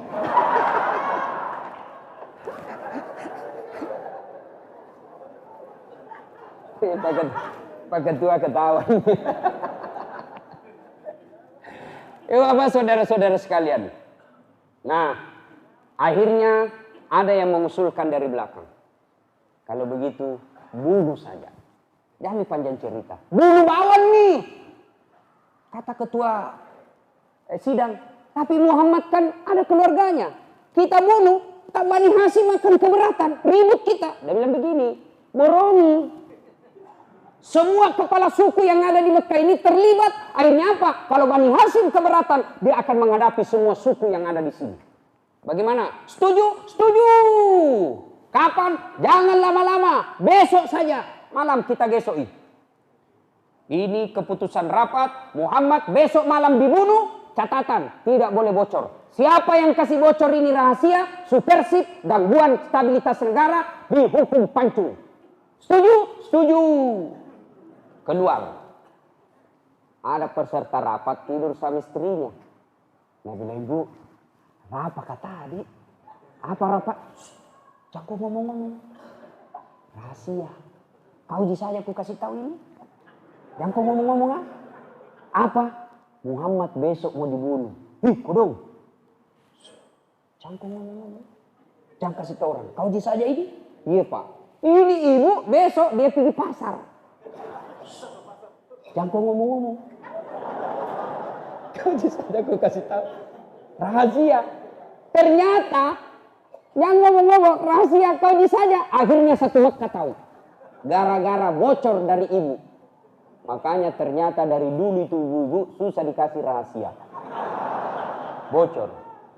A: Pak Ketua ketawa. Bapak saudara-saudara sekalian. Nah, akhirnya ada yang mengusulkan dari belakang. Kalau begitu, bunuh saja. Jangan panjang cerita. Bunuh Bawan nih. Kata ketua sidang. Tapi Muhammad kan ada keluarganya. Kita bunuh, tak Bani Hasyim akan keberatan. Ribut kita. Dia bilang begini. Boroni. Semua kepala suku yang ada di Mekah ini terlibat. Akhirnya apa? Kalau Bani Hasyim keberatan, dia akan menghadapi semua suku yang ada di sini. Bagaimana? Setuju? Setuju. Kapan? Jangan lama-lama. Besok saja. Malam kita gesoi. Ini keputusan rapat. Muhammad besok malam dibunuh. Catatan, tidak boleh bocor. Siapa yang kasih bocor ini rahasia, subversif, gangguan stabilitas negara, dihukum pancung. Setuju? Setuju. Keluar. Ada peserta rapat tidur sama istrinya. Nah bilang, ibu, apa kata tadi? Apa rapat? Jangan ngomong-ngomong. Rahasia. Kau saja aku kasih tahu ini. Jangan ngomong-ngomong ah. Apa? Muhammad besok mau dibunuh. Kodong. Jangan ngomong-ngomong. Jangan kasih tahu orang. Kau saja ini? Iya pak. Ini ibu besok dia pergi pasar. Jangan ngomong-ngomong. Kau saja aku kasih tahu. Rahasia. Ternyata yang ngomong-ngomong rahasia kau saja. Akhirnya satu Mekah tahu. Gara-gara bocor dari ibu. Makanya ternyata dari dulu itu ibu susah dikasih rahasia. Bocor.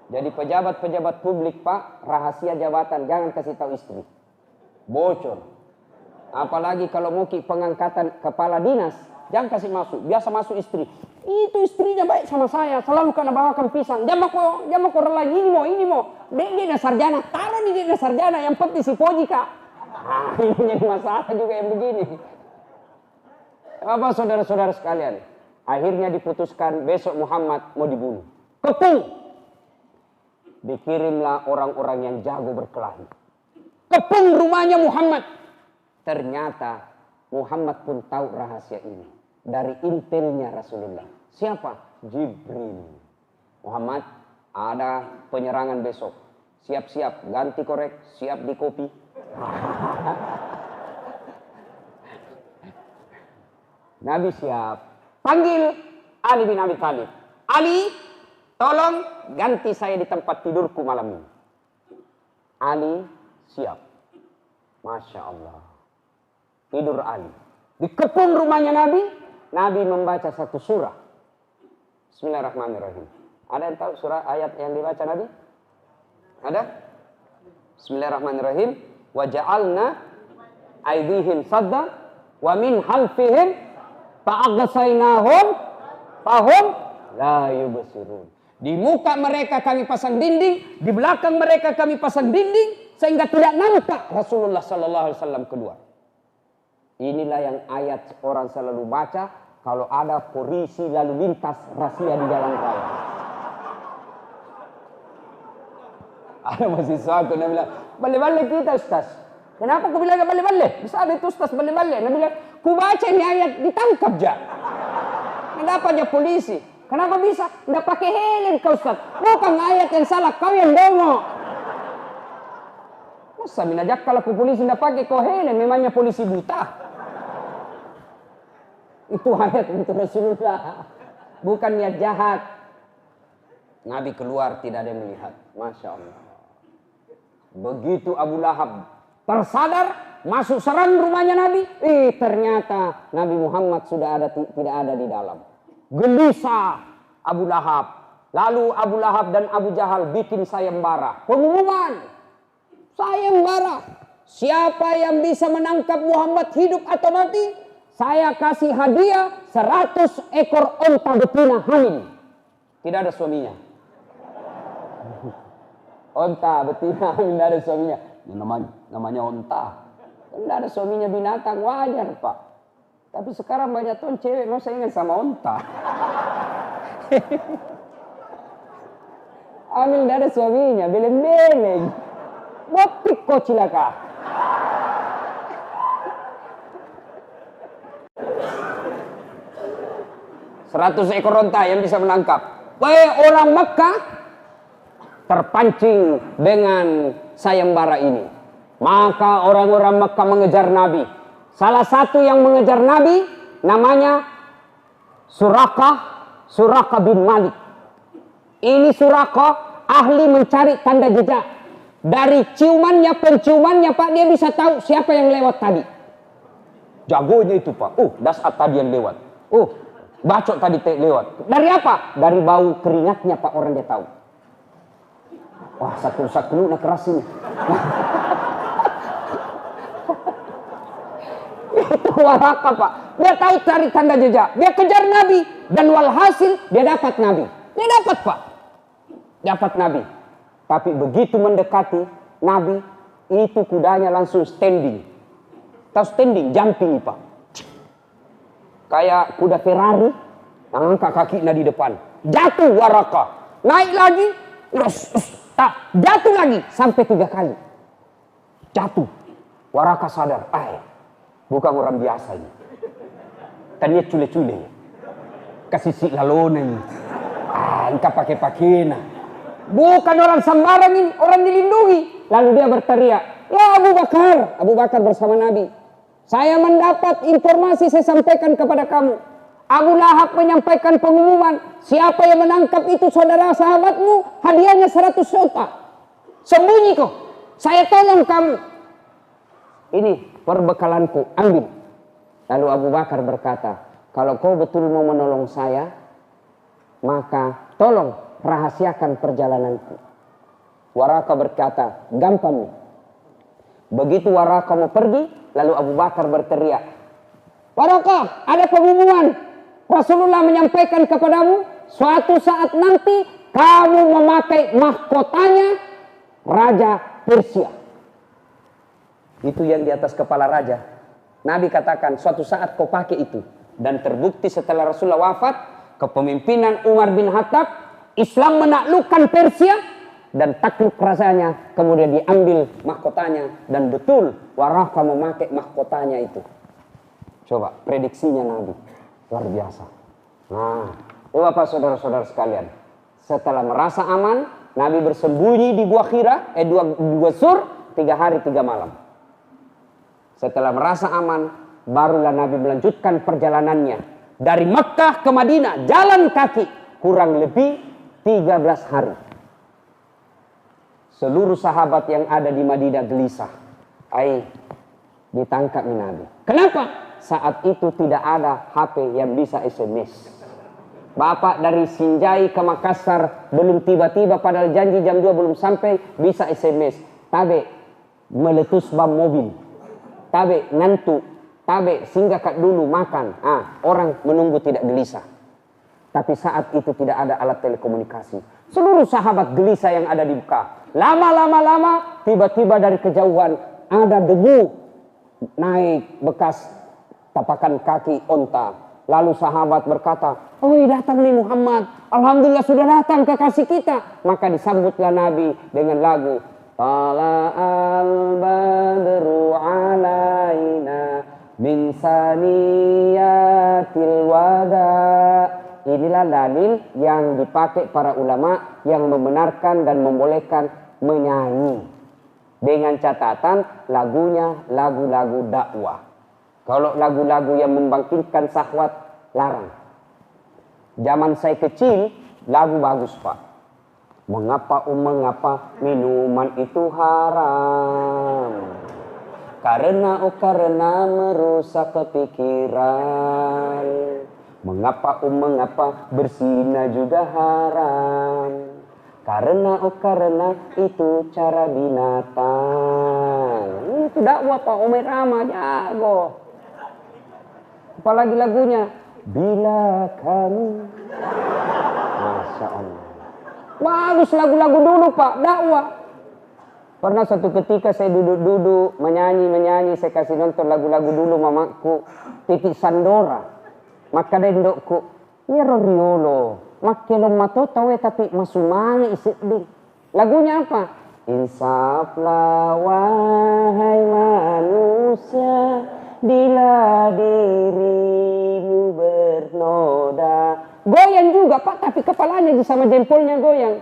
A: Jadi pejabat-pejabat publik pak, rahasia jabatan jangan kasih tahu istri. Bocor. Apalagi kalau mau pengangkatan kepala dinas, jangan kasih masuk. Biasa masuk istri. Itu istrinya baik sama saya. Selalu kena bawakan pisang. Jangan mau lagi ini mau. Dia sarjana. Taruh di dia sarjana. Yang penting si Poji kak. Ini jadi masalah juga yang begini. Apa saudara-saudara sekalian? Akhirnya diputuskan besok Muhammad mau dibunuh. Kepung. Dikirimlah orang-orang yang jago berkelahi. Kepung rumahnya Muhammad. Ternyata Muhammad pun tahu rahasia ini. Dari intelnya Rasulullah. Siapa? Jibril. Muhammad, ada penyerangan besok. Siap-siap ganti korek, siap di kopi. Nabi siap. Panggil Ali bin Abi Thalib. Ali, tolong ganti saya di tempat tidurku malam ini. Ali siap. Masya Allah. Tidur Ali. Dikepung rumahnya Nabi. Nabi membaca satu surah. Bismillahirrahmanirrahim. Ada yang tahu surah ayat yang dibaca Nabi? Ada? Bismillahirrahmanirrahim. Wa ja'alna aydihim sadda wa min halfihim fa'aghsaynahum fahum la yubsirun. Di muka mereka kami pasang dinding, di belakang mereka kami pasang dinding sehingga tidak nampak Rasulullah sallallahu alaihi wasallam keluar. Inilah yang ayat orang selalu baca kalau ada polisi lalu lintas rahasia di jalan raya. Ada mahasiswa aku dia bilang, balik-balik kita Ustaz. Kenapa aku bilang balik-balik? Bisa ada itu Ustaz balik-balik. Dia bilang, ku baca ini ayat ditangkap ja. Kenapa aja polisi? Kenapa bisa? Nggak pakai helm kau Ustaz. Bukan ayat yang salah, kau yang dongo. Masa minajak kalau polisi nggak pakai kau helm, memangnya polisi buta. Itu ayat untuk Rasulullah. Bukan niat jahat. Nabi keluar tidak ada yang melihat. Masya Allah. Begitu Abu Lahab tersadar masuk serang rumahnya Nabi. Ternyata Nabi Muhammad sudah tidak ada di dalam. Gelisah Abu Lahab. Lalu Abu Lahab dan Abu Jahal bikin sayembara. Pengumuman. Sayembara. Siapa yang bisa menangkap Muhammad hidup atau mati? Saya kasih hadiah 100 ekor onta betina hamil. Tidak ada suaminya. Onta, betina, tidak ada suaminya. Ini namanya onta. Tidak ada suaminya binatang, wajar Pak. Tapi sekarang banyak tuh cewek masa ingat sama onta. Amil tidak ada suaminya, beleng-beleng. Bopik kok cilaka. Seratus ekor onta yang bisa menangkap. Wahai orang Mekah terpancing dengan sayembara ini. Maka orang-orang Mekah mengejar Nabi. Salah satu yang mengejar Nabi namanya Suraqah bin Malik. Ini Suraqah ahli mencari tanda jejak. Dari penciumannya Pak, dia bisa tahu siapa yang lewat tadi. Jagonya itu Pak. Dasar tadi yang lewat. Bacok tadi lewat. Dari apa? Dari bau keringatnya Pak, orang dia tahu. Wah, sakulu nak keras ini. Itu Waraqah Pak. Dia tahu cari tanda jejak. Dia kejar Nabi. Dan walhasil dia dapat Nabi. Dia dapat Pak. Dapat Nabi. Tapi begitu mendekati Nabi, itu kudanya langsung standing. Tahu standing? Jumping Pak. Kayak kuda Ferrari, angkat kakinya di depan. Jatuh Waraqah. Naik lagi. Jatuh lagi. Sampai 3 kali. Jatuh. Waraqah sadar. Bukan orang biasa ini. Tanya cule-cule. Kasih si lalone ini. Engkau pakai nah. Bukan orang sembarang ini. Orang dilindungi. Lalu dia berteriak. Ya Abu Bakar. Abu Bakar bersama Nabi. Saya mendapat informasi, saya sampaikan kepada kamu. Abu Lahab menyampaikan pengumuman. Siapa yang menangkap itu saudara sahabatmu, hadiahnya 100 unta. Sembunyi kok. Saya tolong kamu. Ini perbekalanku, ambil. Lalu Abu Bakar berkata, kalau kau betul mau menolong saya, maka tolong rahasiakan perjalananku. Waraqah berkata, gampang. Begitu Waraqah mau pergi, lalu Abu Bakar berteriak, Waraqah, ada pengumuman. Rasulullah menyampaikan kepadamu, suatu saat nanti kamu memakai mahkotanya Raja Persia. Itu yang di atas kepala raja. Nabi katakan, suatu saat kau pakai itu. Dan terbukti setelah Rasulullah wafat, kepemimpinan Umar bin Khattab, Islam menaklukkan Persia, dan takluk rasanya, kemudian diambil mahkotanya. Dan betul, Waraqah memakai mahkotanya itu. Coba, prediksinya Nabi. Luar biasa. Nah, Bapak saudara-saudara sekalian. Setelah merasa aman, Nabi bersembunyi di Gua Hira, dua sur, 3 hari 3 malam. Setelah merasa aman, barulah Nabi melanjutkan perjalanannya. Dari Mekah ke Madinah, jalan kaki, kurang lebih 13 hari. Seluruh sahabat yang ada di Madinah gelisah. Ditangkap Nabi. Kenapa? Saat itu tidak ada HP yang bisa SMS. Bapak dari Sinjai ke Makassar belum tiba-tiba, padahal janji jam 2 belum sampai, bisa SMS. Tabe meletus ban mobil. Tabe ngantuk. Tabe singgah kat dulu makan. Orang menunggu tidak gelisah. Tapi saat itu tidak ada alat telekomunikasi. Seluruh sahabat gelisah yang ada di Mekah. Lama, tiba-tiba dari kejauhan ada debu naik bekas tapakan kaki onta. Lalu sahabat berkata, datang nih Muhammad. Alhamdulillah sudah datang kekasih kita. Maka disambutlah Nabi dengan lagu. Tala'al badru alaina min saniyatil wada. Inilah dalil yang dipakai para ulama yang membenarkan dan membolehkan menyanyi. Dengan catatan lagunya lagu-lagu dakwah. Kalau lagu-lagu yang membangkitkan syahwat, larang. Zaman saya kecil, lagu bagus Pak. Mengapa minuman itu haram? Karena merusak kepikiran. Mengapa berzina juga haram? Karena itu cara binatang. Itu dakwah Pak Umar Rama jago. Apalagi lagunya bila kamu. Masya Allah. Bagus lagu-lagu dulu Pak, dakwah. Pernah suatu ketika saya duduk-duduk, menyanyi, saya kasih nonton lagu-lagu dulu mamaku, Titik Sandora. Maka dendokku, ya Roriolo, makelom mato tawe tapi masumani isiding. Lagunya apa? Insaflah wahai manusia, bila dirimu bernoda. Goyang juga Pak, tapi kepalanya sama jempolnya goyang.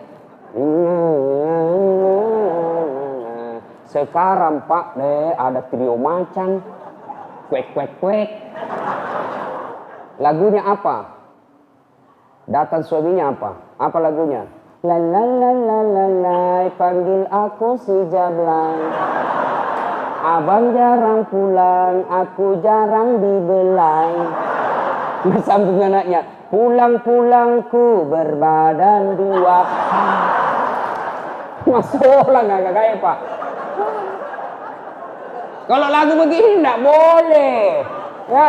A: Sekarang Pak ada trio macan, kuek. Lagunya apa? Datang suaminya apa? Apa lagunya? La la la la la la, panggil aku si Jablay. Abang jarang pulang, aku jarang dibelai. Nah, sambung anaknya, pulang-pulangku berbadan dua. Masuk lah nggak kayak Pak. Kalau lagu begini tidak boleh, ya.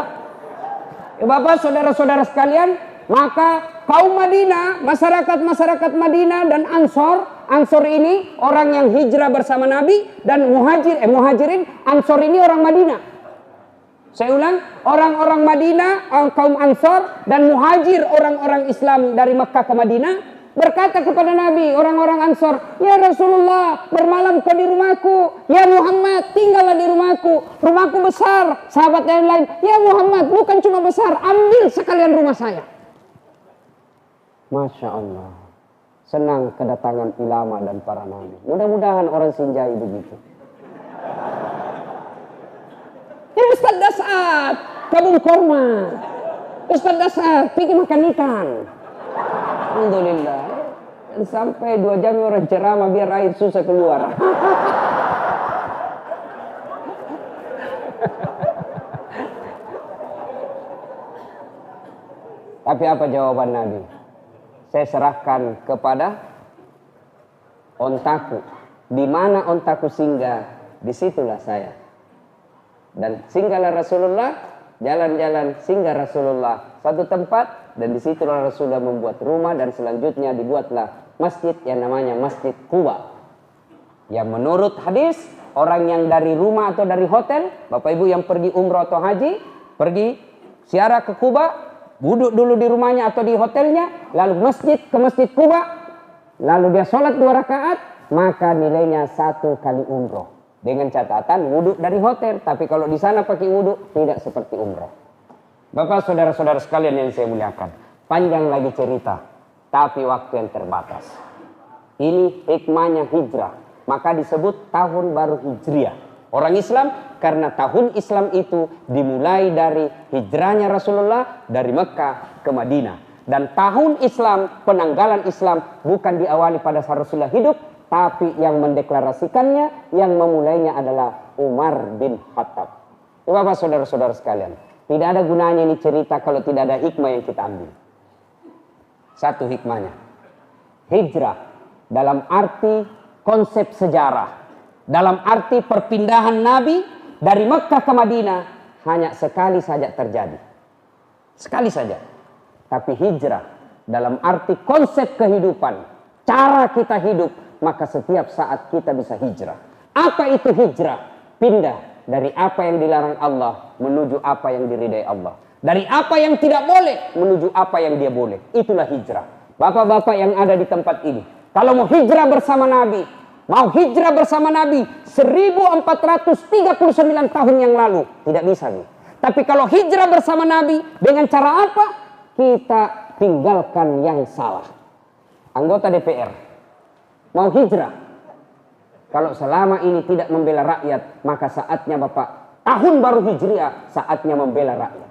A: Bapak, saudara-saudara sekalian, maka kaum Madinah, masyarakat Madinah dan Ansor ini orang yang hijrah bersama Nabi, dan muhajirin, Ansor ini orang Madinah. Saya ulang, orang-orang Madinah, kaum Ansor dan muhajir, orang-orang Islam dari Mekah ke Madinah, berkata kepada Nabi, orang-orang Ansor, ya Rasulullah, bermalam kau di rumahku. Ya Muhammad, tinggallah di rumahku. Rumahku besar. Sahabat yang lain, ya Muhammad, bukan cuma besar, ambil sekalian rumah saya. Masya Allah. Senang kedatangan ulama dan para nabi. Mudah-mudahan orang Sinjai begitu. Ya Ustaz Dasat, kabung korma. Ustaz Dasat, pergi makan ikan. Alhamdulillah. Dan sampai 2 jam orang ceramah biar air susah keluar. Tapi apa jawaban Nabi? Saya serahkan kepada ontaku. Di mana ontaku singgah, disitulah saya. Dan singgahlah Rasulullah, jalan-jalan singgah Rasulullah satu tempat, dan disitulah Rasulullah membuat rumah, dan selanjutnya dibuatlah masjid yang namanya Masjid Quba. Yang menurut hadis, orang yang dari rumah atau dari hotel, Bapak Ibu yang pergi umrah atau haji, pergi ziarah ke Quba, duduk dulu di rumahnya atau di hotelnya, lalu ke Masjid Quba, lalu dia sholat 2 rakaat, maka nilainya 1 kali umroh. Dengan catatan wudhu dari hotel, tapi kalau di sana pakai wudhu tidak seperti umroh. Bapak, saudara-saudara sekalian yang saya muliakan, panjang lagi cerita, tapi waktu yang terbatas. Ini hikmahnya hijrah, maka disebut tahun baru hijriah. Orang Islam, karena tahun Islam itu dimulai dari hijrahnya Rasulullah dari Mekah ke Madinah. Dan tahun Islam, penanggalan Islam bukan diawali pada saat Rasulullah hidup, tapi yang mendeklarasikannya, yang memulainya adalah Umar bin Khattab. Bapak, saudara-saudara sekalian, tidak ada gunanya ini cerita kalau tidak ada hikmah yang kita ambil. Satu hikmahnya, hijrah dalam arti konsep sejarah, dalam arti perpindahan Nabi dari Mekah ke Madinah hanya sekali saja terjadi. Sekali saja. Tapi hijrah dalam arti konsep kehidupan, cara kita hidup, maka setiap saat kita bisa hijrah. Apa itu hijrah? Pindah dari apa yang dilarang Allah menuju apa yang diridai Allah. Dari apa yang tidak boleh menuju apa yang dia boleh. Itulah hijrah. Bapak-bapak yang ada di tempat ini, kalau mau hijrah bersama Nabi, mau hijrah bersama Nabi 1439 tahun yang lalu, tidak bisa nih. Tapi kalau hijrah bersama Nabi dengan cara apa? Kita tinggalkan yang salah. Anggota DPR mau hijrah, kalau selama ini tidak membela rakyat, maka saatnya Bapak tahun baru hijriah, saatnya membela rakyat.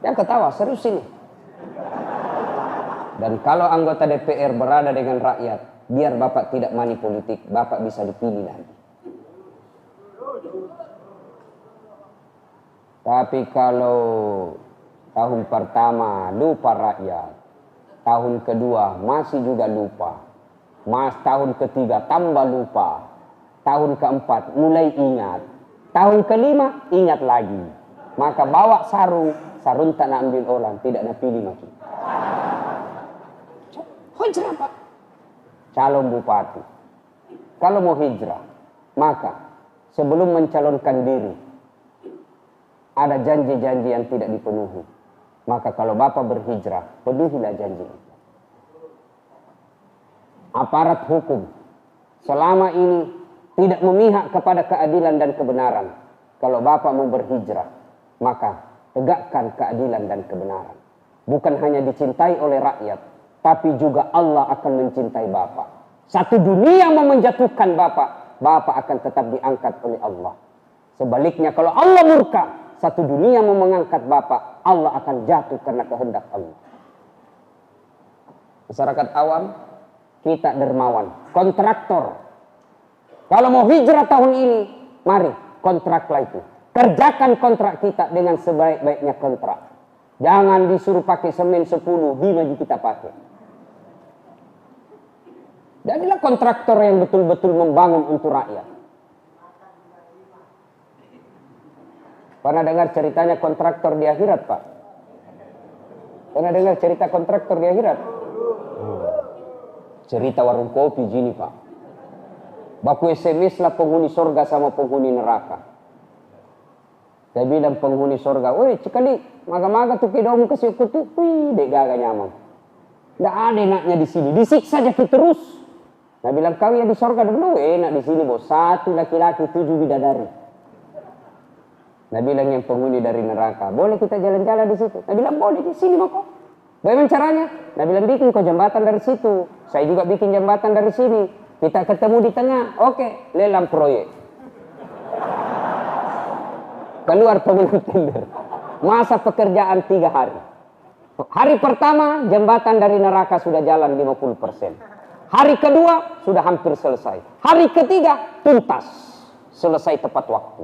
A: Yang ketawa, serius ini. Dan kalau anggota DPR berada dengan rakyat, biar Bapak tidak money politik, Bapak bisa dipilih nanti. Tapi kalau tahun pertama lupa rakyat, tahun kedua masih juga lupa, tahun ketiga tambah lupa, tahun keempat mulai ingat, tahun kelima ingat lagi, maka bawa sarung tak nak ambil orang, tidak nak pilih lagi. Hijrah Pak. Calon bupati. Kalau mau hijrah, maka sebelum mencalonkan diri, ada janji-janji yang tidak dipenuhi. Maka kalau Bapak berhijrah, penuhilah janji itu. Aparat hukum selama ini tidak memihak kepada keadilan dan kebenaran. Kalau Bapak mau berhijrah, maka tegakkan keadilan dan kebenaran. Bukan hanya dicintai oleh rakyat, tapi juga Allah akan mencintai Bapak. Satu dunia mau menjatuhkan Bapak, Bapak akan tetap diangkat oleh Allah. Sebaliknya kalau Allah murka, satu dunia mau mengangkat Bapak, Allah akan jatuh karena kehendak Allah. Masyarakat awam, kita dermawan, kontraktor. Kalau mau hijrah tahun ini, mari kontraklah itu. Kerjakan kontrak kita dengan sebaik-baiknya kontrak. Jangan disuruh pakai semen 10, 5 kita pakai. Jadilah kontraktor yang betul-betul membangun untuk rakyat. Pernah dengar ceritanya kontraktor di akhirat, Pak? Pernah dengar cerita kontraktor di akhirat? Cerita warung kopi gini, Pak. Baku SMS lah penghuni surga sama penghuni neraka. Saya bilang penghuni surga, woi sekali maga-maga tuh kedong kasih kutu, wih dek gaga nyaman. Nggak ada enaknya di sini, disiksa aja terus. Nah bilang kau yang di surga dulu enak di sini bos, 1 laki-laki 7 bidadari. Nah bilang yang penghuni dari neraka, boleh kita jalan-jalan di situ? Nah bilang boleh di sini kok. Bagaimana caranya? Nah bilang bikin kok jembatan dari situ, saya juga bikin jembatan dari sini. Kita ketemu di tengah, oke, lelang proyek. Keluar pemenang tender. Masa pekerjaan 3 hari. Hari pertama jembatan dari neraka sudah jalan 50%. Hari kedua sudah hampir selesai. Hari ketiga tuntas. Selesai tepat waktu.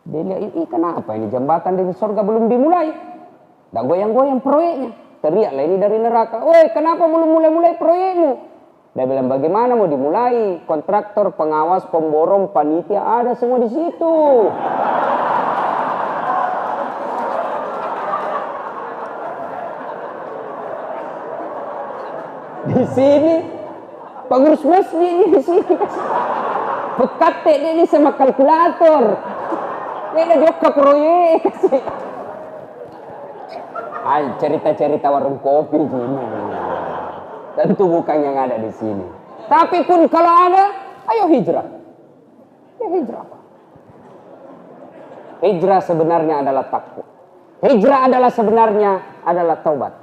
A: Dia lihat ini kenapa ini jembatan dari surga belum dimulai. Dah goyang-goyang proyeknya. Teriaklah ini dari neraka. Woi kenapa belum mulai-mulai proyekmu? Dia bilang bagaimana mau dimulai? Kontraktor, pengawas, pemborong, panitia ada semua di situ. Di sini pengurus masjid di sini. Pekatek dia ini sama kalkulator. Dia ada juga proyek kasih. Cerita-cerita warung kopi gini. Tentu bukan yang ada di sini. Tapi pun kalau ada, ayo hijrah. Ya hijrah. Hijrah sebenarnya adalah takwa. Hijrah adalah sebenarnya adalah taubat.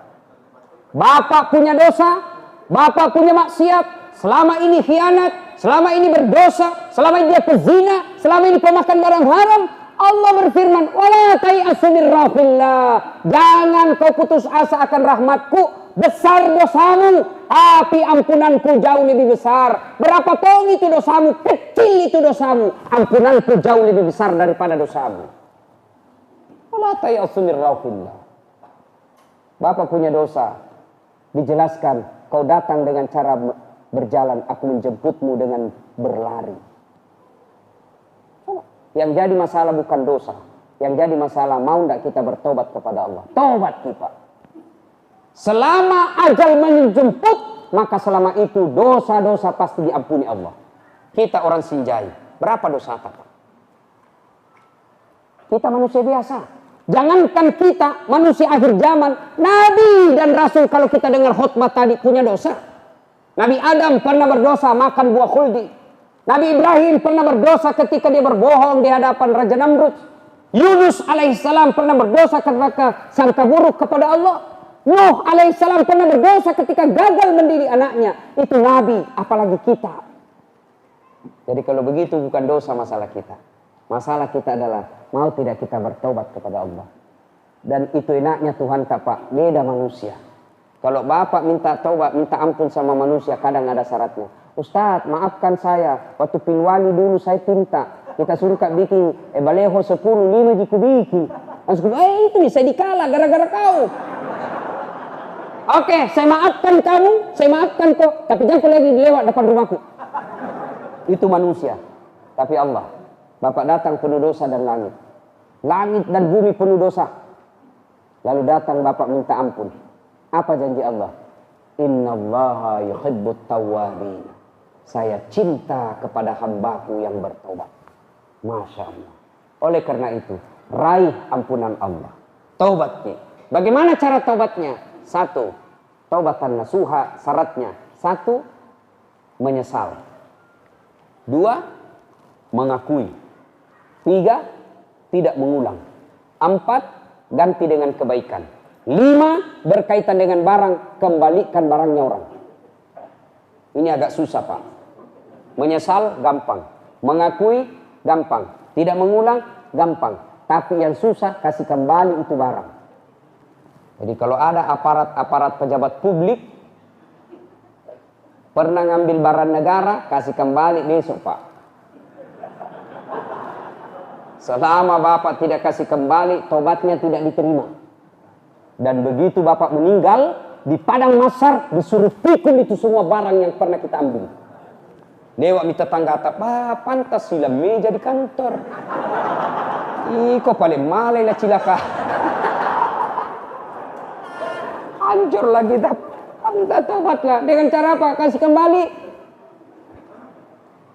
A: Bapak punya dosa, Bapak punya maksiat, selama ini khianat, selama ini berdosa, selama ini dia pezina, selama ini pemakan barang haram, Allah berfirman, "Wala tayasu min rahmatillah." Jangan kau putus asa akan rahmatku, besar dosamu, tapi ampunanku jauh lebih besar. Berapa tong itu dosamu? Kecil itu dosamu, ampunanku jauh lebih besar daripada dosamu. Wala tayasu min rahmatillah. Bapak punya dosa, dijelaskan. Kau datang dengan cara berjalan, aku menjemputmu dengan berlari. Yang jadi masalah bukan dosa. Yang jadi masalah mau tidak kita bertobat kepada Allah. Tobat kita. Selama ajal menjemput, maka selama itu dosa-dosa pasti diampuni Allah. Kita orang Sinjai, berapa dosa kita? Kita manusia biasa. Jangankan kita manusia akhir zaman, Nabi dan Rasul kalau kita dengar khutbah tadi punya dosa. Nabi Adam pernah berdosa makan buah khuldi. Nabi Ibrahim pernah berdosa ketika dia berbohong di hadapan Raja Namrud. Yunus alaihissalam pernah berdosa ketika sangka buruk kepada Allah. Nuh alaihissalam pernah berdosa ketika gagal mendidik anaknya. Itu Nabi, apalagi kita. Jadi kalau begitu bukan dosa masalah kita. Masalah kita adalah mau tidak kita bertobat kepada Allah. Dan itu enaknya Tuhan tak Pak, beda manusia. Kalau Bapak minta taubat, minta ampun sama manusia, kadang ada syaratnya. Ustaz, maafkan saya, waktu pilwali dulu saya pinta. Kita suruh Kak bikin baleho 10, 5 jiku bikin. Langsung, itu bisa dikalah gara-gara kau. Oke, saya maafkan kamu, saya maafkan kau. Tapi jangan kau lagi lewat depan rumahku. Itu manusia. Tapi Allah, Bapak datang penuh dosa dan langit. Langit dan bumi penuh dosa. Lalu datang Bapak minta ampun. Apa janji Allah? Innallaha yuhibbut tawwabin. Saya cinta kepada hambaku yang bertobat. Masya Allah. Oleh karena itu, raih ampunan Allah. Taubatnya. Bagaimana cara taubatnya? 1. Taubatan nasuha, syaratnya. 1. Menyesal. 2. Mengakui. 3. Tidak mengulang. 4. Ganti dengan kebaikan. 5. Berkaitan dengan barang, kembalikan barangnya orang. Ini agak susah, Pak. Menyesal gampang, mengakui gampang, tidak mengulang gampang. Tapi yang susah kasih kembali itu barang. Jadi kalau ada aparat pejabat publik pernah ngambil barang negara, kasih kembali besok, Pak. Selama Bapak tidak kasih kembali, tobatnya tidak diterima. Dan begitu Bapak meninggal, di padang mahsyar disuruh pikul itu semua barang yang pernah kita ambil. Dewa minta tangga atap, pantas silam meja di kantor. Kok paling malai lah cilaka. Hancur lagi, anda tobatlah. Dengan cara apa? Kasih kembali.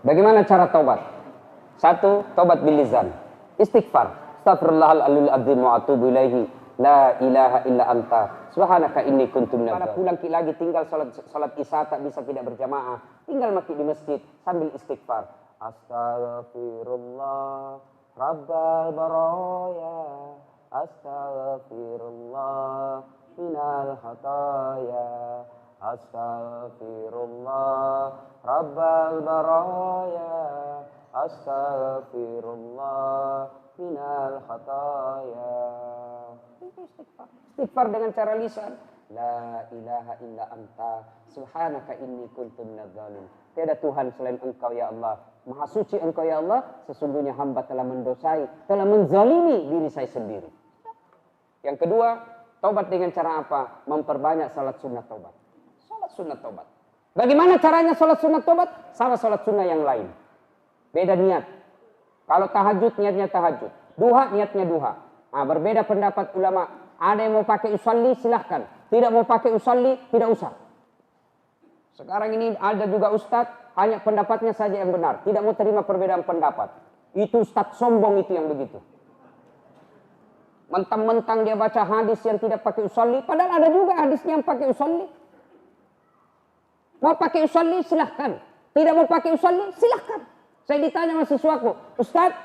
A: Bagaimana cara tobat? 1. Tobat bil lisan. Istighfar. Astaghfirullahaladzim azim wa atubu ilaihi. La ilaha illa anta subhanaka inni kuntu minadz zalimin. Pulang lagi tinggal salat isya tak bisa tidak berjamaah, tinggal mati di masjid sambil istighfar. Astaghfirullah rabbal baraya, astaghfirullah minal khataya, astaghfirullah rabbal baraya, astaghfirullah minal khataya. Istighfar dengan cara lisan. La ilaha illa anta subhanaka inni kuntu minadz zalimin. Tiada Tuhan selain Engkau ya Allah. Maha suci Engkau ya Allah. Sesungguhnya hamba telah mendosai, telah menzalimi diri saya sendiri. Yang kedua, taubat dengan cara apa? Memperbanyak salat sunat taubat. Salat sunat taubat. Bagaimana caranya salat sunat taubat? Sama salat sunnah yang lain. Beda niat. Kalau tahajud niatnya tahajud. Duha niatnya duha. Berbeda pendapat ulama. Ada yang mau pakai usalli silahkan. Tidak mau pakai usalli tidak usah. Sekarang ini ada juga ustadz hanya pendapatnya saja yang benar. Tidak mau terima perbedaan pendapat. Itu ustadz sombong itu yang begitu. Mentang-mentang dia baca hadis yang tidak pakai usalli. Padahal ada juga hadisnya yang pakai usalli. Mau pakai usalli silahkan. Tidak mau pakai usalli silahkan. Saya ditanya mahasiswaku, ustadz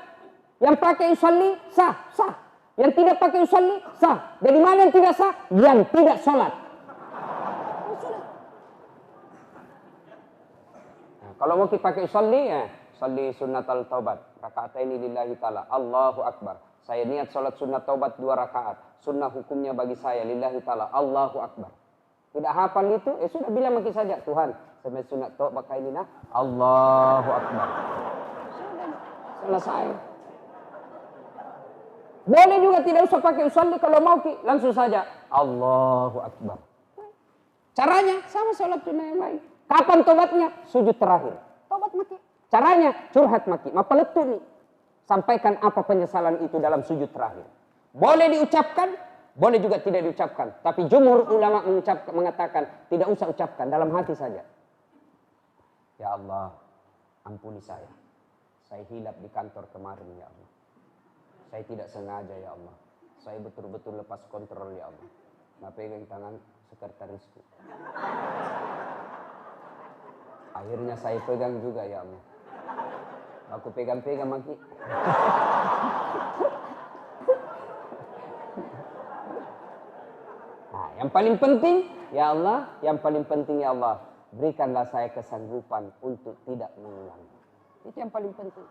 A: yang pakai usalli sah, sah. Yang tidak pakai usalli sah. Dari mana yang tidak sah? Yang tidak sholat. Nah, kalau mau kita pakai usalli, usalli sunnat al-taubat. Raka'ataini lillahi ta'ala. Allahu Akbar. Saya niat sholat sunnat taubat 2 rakaat. Sunnah hukumnya bagi saya lillahi ta'ala. Allahu Akbar. Tidak hafal itu, sudah bilang mungkin saja. Tuhan, saya sunnat taubat kali ini nah. Allahu Akbar. Selesai. Boleh juga tidak usah pakai usalli kalau mau langsung saja Allahu Akbar. Caranya sama sholat sunnah yang lain. Kapan tobatnya? Sujud terakhir. Tobat maki. Caranya curhat maki. Mapaletu nih. Sampaikan apa penyesalan itu dalam sujud terakhir. Boleh diucapkan, boleh juga tidak diucapkan. Tapi jumhur ulama mengatakan tidak usah ucapkan, dalam hati saja. Ya Allah, ampuni saya. Saya hilap di kantor kemarin ya Allah. Saya tidak sengaja ya Allah. Saya betul-betul lepas kontrol ya Allah. Nggak pegang tangan sekretarisku. Akhirnya saya pegang juga ya Allah. Aku pegang-pegang maki. Nah, yang paling penting ya Allah, yang paling penting ya Allah, berikanlah saya kesanggupan untuk tidak mengulangi. Itu yang paling penting.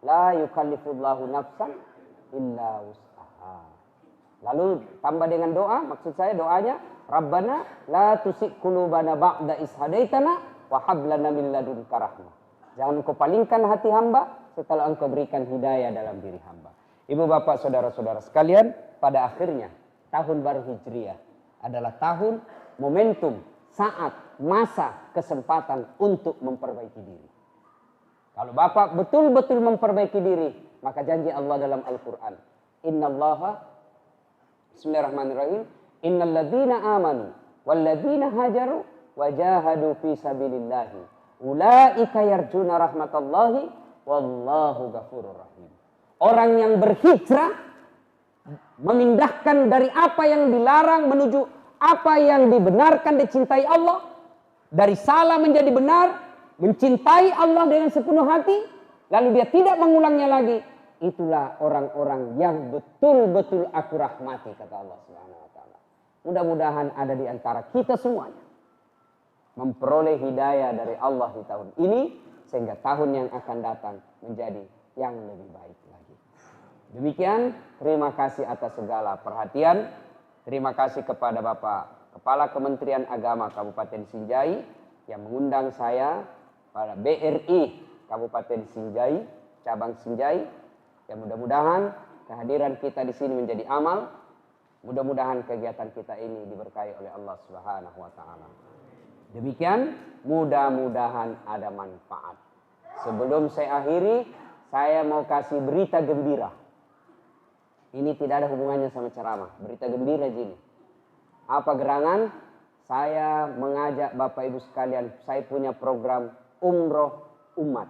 A: La yukallifullahu nafsan illa wus'aha. Lalu tambah dengan doa, maksud saya doanya, Rabbana la tusik qulubana ba'da is hadaitana wa hab lana min ladunka rahmah. Jangan engkau palingkan hati hamba setelah engkau berikan hidayah dalam diri hamba. Ibu bapak saudara-saudara sekalian, pada akhirnya tahun baru Hijriah adalah tahun momentum, saat, masa, kesempatan untuk memperbaiki diri. Kalau bapak betul-betul memperbaiki diri, maka janji Allah dalam Al-Quran. Innallaha, bismillahirrahmanirrahim. Innalladzina amanu walladzina hajaru wajahadu fi sabilillahi ulaika yarjuna rahmatallahi wallahu ghafurur rahim. Orang yang berhijrah, memindahkan dari apa yang dilarang menuju apa yang dibenarkan, dicintai Allah, dari salah menjadi benar, mencintai Allah dengan sepenuh hati, lalu dia tidak mengulangnya lagi. Itulah orang-orang yang betul-betul aku rahmati, kata Allah Subhanahu wa taala. Mudah-mudahan ada di antara kita semuanya memperoleh hidayah dari Allah di tahun ini, sehingga tahun yang akan datang menjadi yang lebih baik lagi. Demikian, terima kasih atas segala perhatian. Terima kasih kepada Bapak Kepala Kementerian Agama Kabupaten Sinjai yang mengundang saya pada BRI Kabupaten Sinjai, cabang Sinjai. Ya, mudah-mudahan kehadiran kita di sini menjadi amal. Mudah-mudahan kegiatan kita ini diberkahi oleh Allah Subhanahu wa taala. Demikian, mudah-mudahan ada manfaat. Sebelum saya akhiri, saya mau kasih berita gembira. Ini tidak ada hubungannya sama ceramah. Berita gembira gini. Apa gerangan? Saya mengajak Bapak Ibu sekalian, saya punya program umroh umat.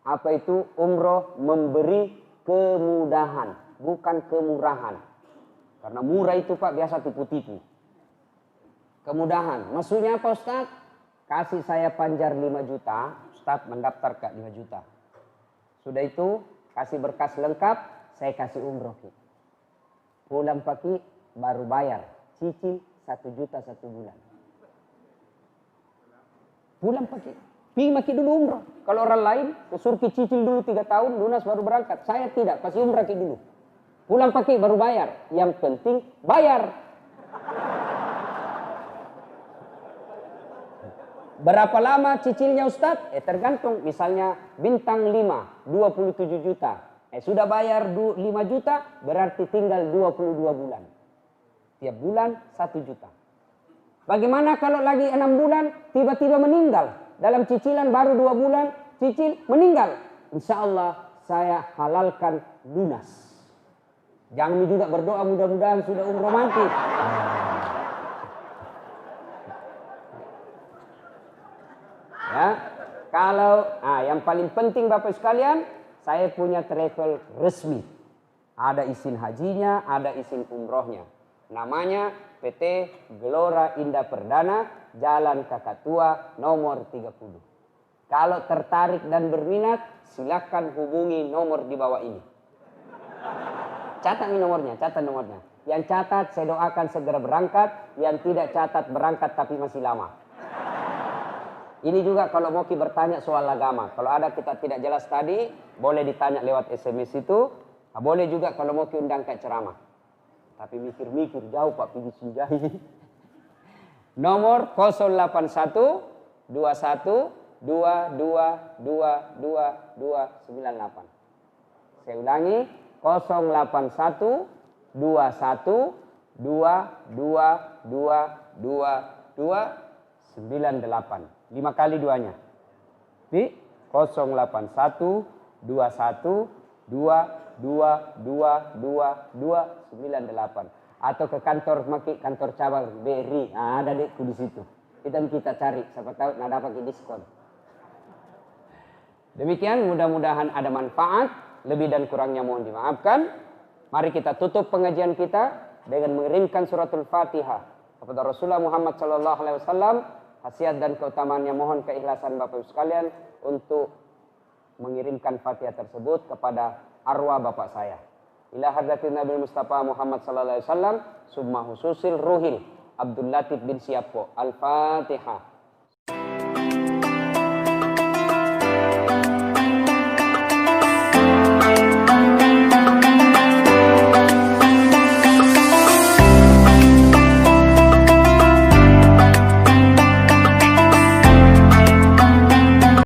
A: Apa itu umroh? Memberi kemudahan, bukan kemurahan. Karena murah itu Pak biasa tipu-tipu. Kemudahan. Maksudnya apa Ustaz? Kasih saya panjar 5 juta, Ustaz mendaftar ke 5 juta. Sudah itu kasih berkas lengkap, saya kasih umroh. Pulang pagi baru bayar. Cicil 1 juta 1 bulan. Pulang pagi. Pergi maki dulu umroh. Kalau orang lain suruh cicil dulu 3 tahun, lunas baru berangkat. Saya tidak, kasih umroh dulu. Pulang pagi baru bayar. Yang penting bayar. Berapa lama cicilnya Ustaz? Tergantung. Misalnya bintang 5, 27 juta. Sudah bayar 5 juta, berarti tinggal 22 bulan. Tiap bulan 1 juta. Bagaimana kalau lagi 6 bulan, tiba-tiba meninggal? Dalam cicilan baru 2 bulan, cicil meninggal. Insya Allah saya halalkan lunas. Jangan juga berdoa mudah-mudahan sudah umroh mati. Ya, kalau yang paling penting Bapak sekalian, saya punya travel resmi. Ada izin hajinya, ada izin umrohnya. Namanya PT Gelora Indah Perdana, Jalan Kakatua nomor 30. Kalau tertarik dan berminat, silakan hubungi nomor di bawah ini. Catat nomornya, catat nomornya. Yang catat saya doakan segera berangkat, yang tidak catat berangkat tapi masih lama. Ini juga kalau mau bertanya soal agama. Kalau ada kita tidak jelas tadi, boleh ditanya lewat SMS itu. Boleh juga kalau mau undang ke ceramah. Tapi mikir-mikir jauh Pak pergi Sinjai. Nomor 081 21 22 22 298. Saya ulangi 081 21 22 22 298. 5 kali duanya. Di 081 21 222 298 atau ke kantor kantor cabang BRI. Ada dekku di situ. Kita cari, siapa tahu dapat diskon. Demikian, mudah-mudahan ada manfaat. Lebih dan kurangnya mohon dimaafkan. Mari kita tutup pengajian kita dengan mengirimkan suratul Fatihah kepada Rasulullah Muhammad SAW. Khasiat dan keutamaannya mohon keikhlasan Bapak Ibu sekalian untuk mengirimkan Fatihah tersebut kepada arwah bapak saya. Ila hadratin Nabi Mustafa Muhammad sallallahu alaihi wasallam, summa hususil ruhil Abdul Latif bin Siapo. Al-Fatihah.